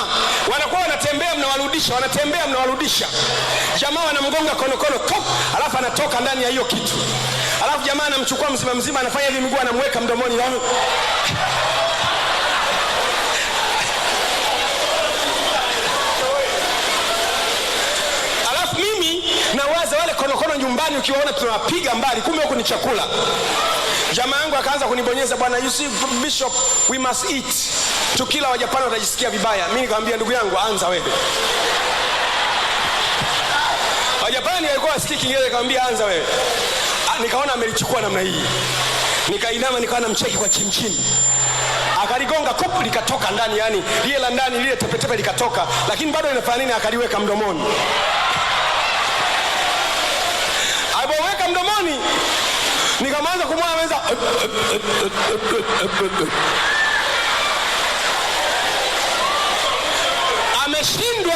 wanakuwa wanatembea mnawarudisha, wanatembea mnawarudisha. Jamaa wanamgonga konokono top, alafu anatoka ndani ya hiyo kitu. Alafu jamaa anamchukua mzima anafanya hivi, mguu anamweka mdomoni. Alafu mimi nawaza wale konokono nyumbani ukiwaona tunawapiga mbali, kumbe huko ni chakula. Jamaa yangu akaanza kunibonyeza, bwana, you see Bishop, we must eat. Tukila wa Japani watajisikia vibaya. Mimi nikamwambia ndugu yangu, anza wewe. Wa Japani walikuwa wasikii Kiingereza, nikamwambia anza wewe. Nikaona amelichukua namna hii. Nikainama nikawa namcheki kwa chini. Akaligonga kopu likatoka ndani, yani lile la ndani lile tepetepe likatoka, lakini bado linafanya nini? Akaliweka mdomoni. Alipoweka mdomoni nikamwanza kumwona meza. Ameshindwa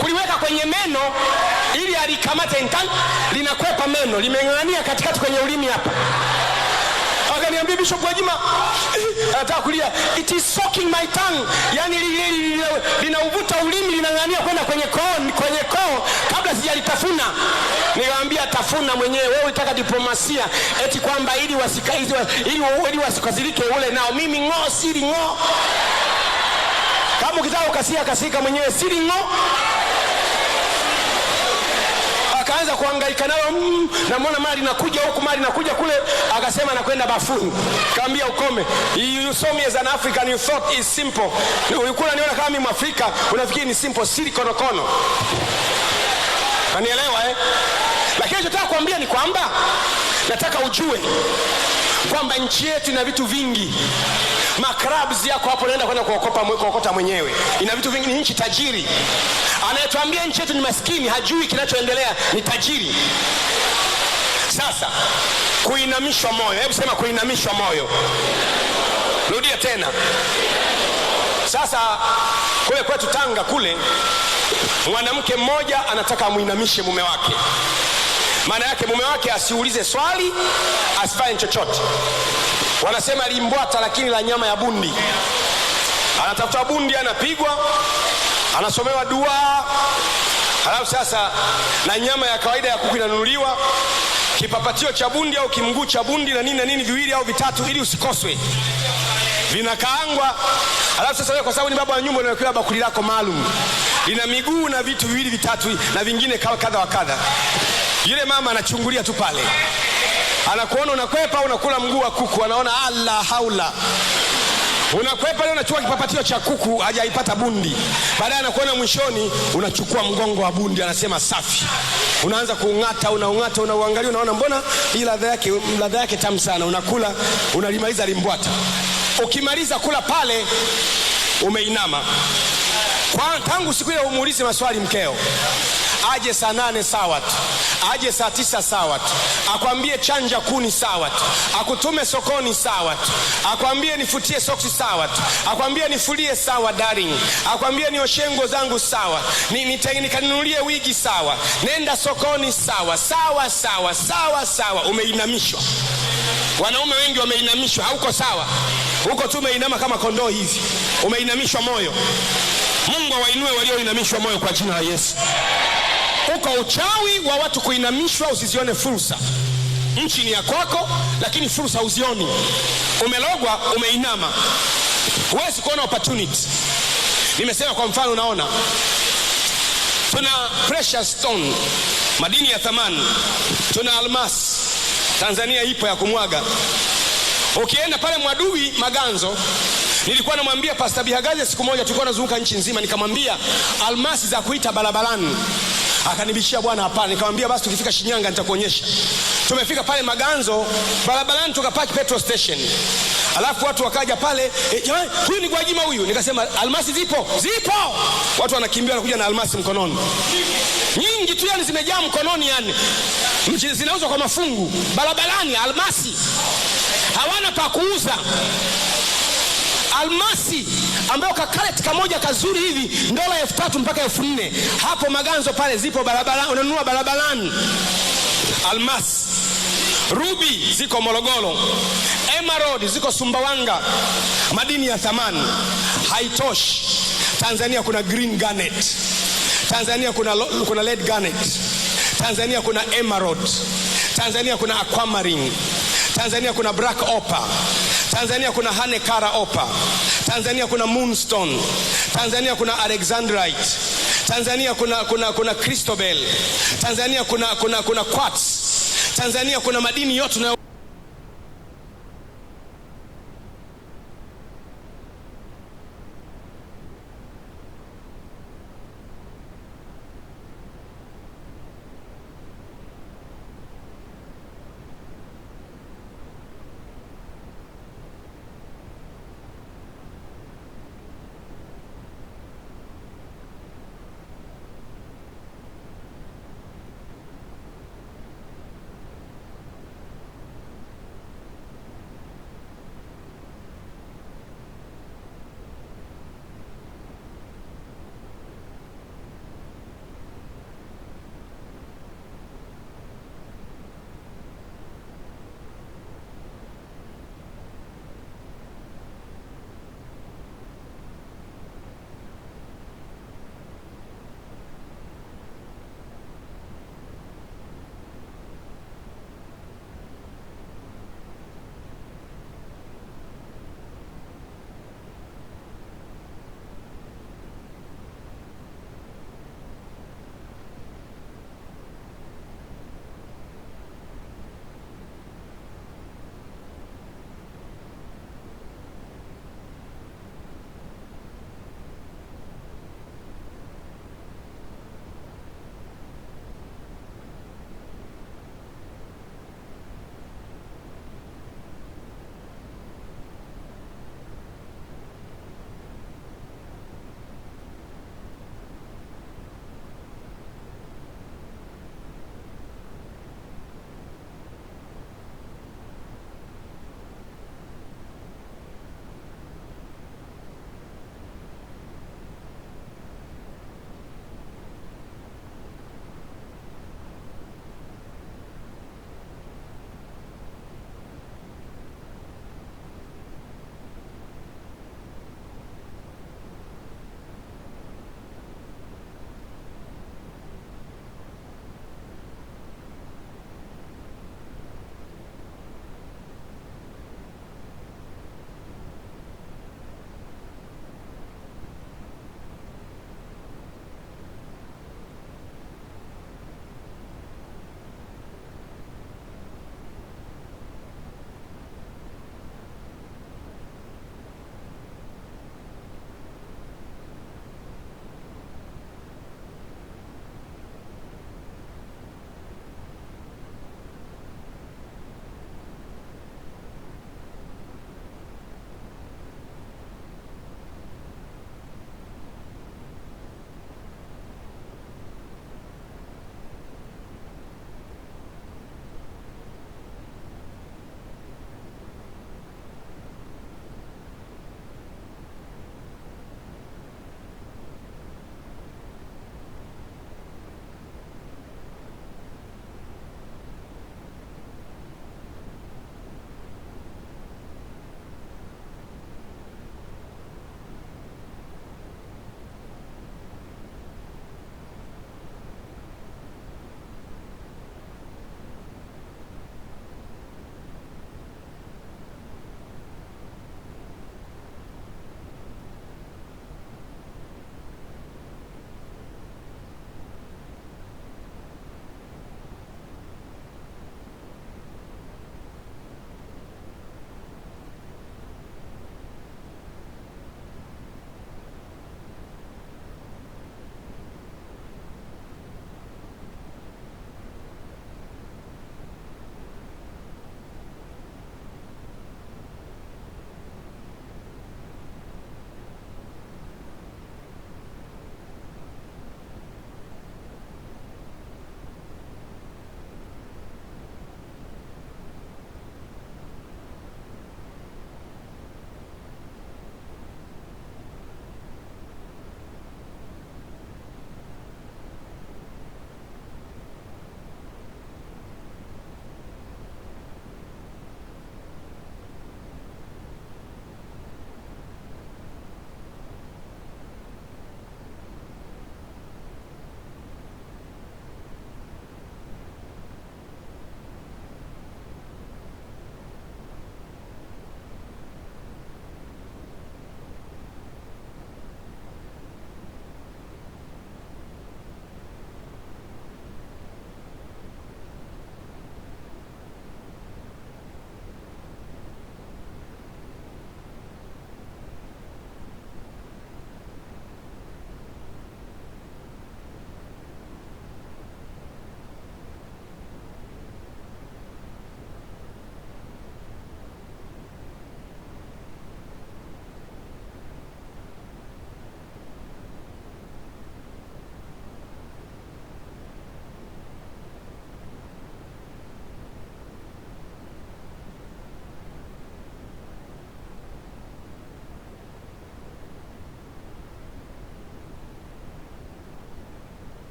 kuliweka kwenye meno ili alikamata intani, linakwepa meno, limeng'ang'ania katikati kwenye ulimi hapa. Akaniambia, Bishop Gwajima, anataka kulia, it is soaking my tongue, yani linauvuta ulimi, linang'ang'ania kwenda kwenye koo kabla sijalitafuna. Nikamwambia, tafuna mwenyewe, wewe unataka diplomasia eti kwamba ili wasikazirike ule nao. Mimi ng'o siri ng'o. Kama ukitaka kasika mwenyewe siri ng'o. Akaanza kuhangaika nao, namuona mali nakuja huku, mali nakuja kule. Akasema nakwenda bafuni. Kaambia, ukome. You saw me as an African, you thought it's simple. Ulikuwa niona kama mimi Afrika, unafikiri ni simple, siri konokono. Kanielewa Lakini nataka kuambia ni kwamba nataka ujue kwamba nchi yetu ina vitu vingi. Makrabs yako hapo naenda kwenda kuokota mwenyewe. Ina vitu vingi, ni nchi tajiri. Anayetuambia nchi yetu ni maskini hajui kinachoendelea, ni tajiri. Sasa kuinamishwa moyo, hebu sema kuinamishwa moyo. Rudia tena. Sasa kule kwetu Tanga kule, mwanamke mmoja anataka amuinamishe mume wake. Maana yake mume wake asiulize swali, asifanye chochote. Wanasema limbwata lakini la nyama ya bundi. Anatafuta bundi, anapigwa, anasomewa dua. Halafu sasa na nyama ya kawaida ya kuku inanunuliwa, kipapatio cha bundi au kimguu cha bundi na nini viwili au vitatu ili usikoswe. Vinakaangwa. Halafu sasa wewe kwa sababu ni baba wa nyumba unawekewa bakuli lako maalum. Lina miguu na vitu viwili vitatu na vingine kadha wa kadha. Yule mama anachungulia tu pale. Anakuona unakwepa, unakula mguu wa kuku, anaona Allah haula. Unakwepa leo unachukua kipapatio cha kuku, hajaipata bundi. Baadaye anakuona mwishoni unachukua mgongo wa bundi, anasema safi. Unaanza kuungata, unauangalia, unaona mbona hii ladha yake tamu sana. Unakula, unalimaliza limbwata. Ukimaliza kula pale umeinama. Tangu siku ile umuulize maswali mkeo. Aje saa 8 sawa tu, aje saa 9 sawa tu, akwambie chanja kuni sawa tu, akutume sokoni sawa tu, akwambie nifutie soksi sawa tu, akwambie nifulie sawa darling, akwambie nioshe nguo zangu sawa, nikanunulie wigi sawa, nenda sokoni sawa. Umeinamishwa. Wanaume wengi wameinamishwa. Hauko sawa, huko tu umeinama kama kondoo hivi. Umeinamishwa moyo. Mungu awainue walioinamishwa moyo kwa jina la Yesu. Uko uchawi wa watu kuinamishwa, usizione fursa. Nchi ni ya kwako, lakini fursa uzioni. Umelogwa, umeinama, huwezi kuona opportunity. Nimesema kwa mfano, unaona tuna precious stone, madini ya thamani, tuna almasi. Tanzania ipo ya kumwaga. Ukienda pale Mwadui Maganzo, nilikuwa namwambia Pastor Bihagaze siku moja, tulikuwa tunazunguka nchi nzima, nikamwambia almasi za kuita barabarani. Akanibishia, bwana hapana. Nikamwambia basi tukifika Shinyanga nitakuonyesha. Tumefika pale Maganzo, barabarani tukapaki petrol station. Alafu watu wakaja pale, jamani huyu ni Gwajima huyu. Nikasema almasi zipo. Watu wanakimbia wanakuja na almasi mkononi. Nyingi tu yani zimejaa mkononi yani. Zinauzwa kwa mafungu. Barabarani almasi. Hawana pa kuuza. Almasi ambayo kakaret kamoja kazuri hivi dola 3,000 mpaka 4,000. Hapo Maganzo pale zipo barabarani, unanunua barabarani. Almasi. Ruby ziko Morogoro. Emerald ziko Sumbawanga. Madini ya thamani. Haitoshi. Tanzania kuna green garnet. Tanzania kuna red garnet. Tanzania kuna emerald. Tanzania kuna aquamarine. Tanzania kuna black opal. Tanzania kuna Hanekara opal. Tanzania kuna moonstone. Tanzania kuna alexandrite. Tanzania kuna crystal. Tanzania kuna quartz. Tanzania kuna madini yote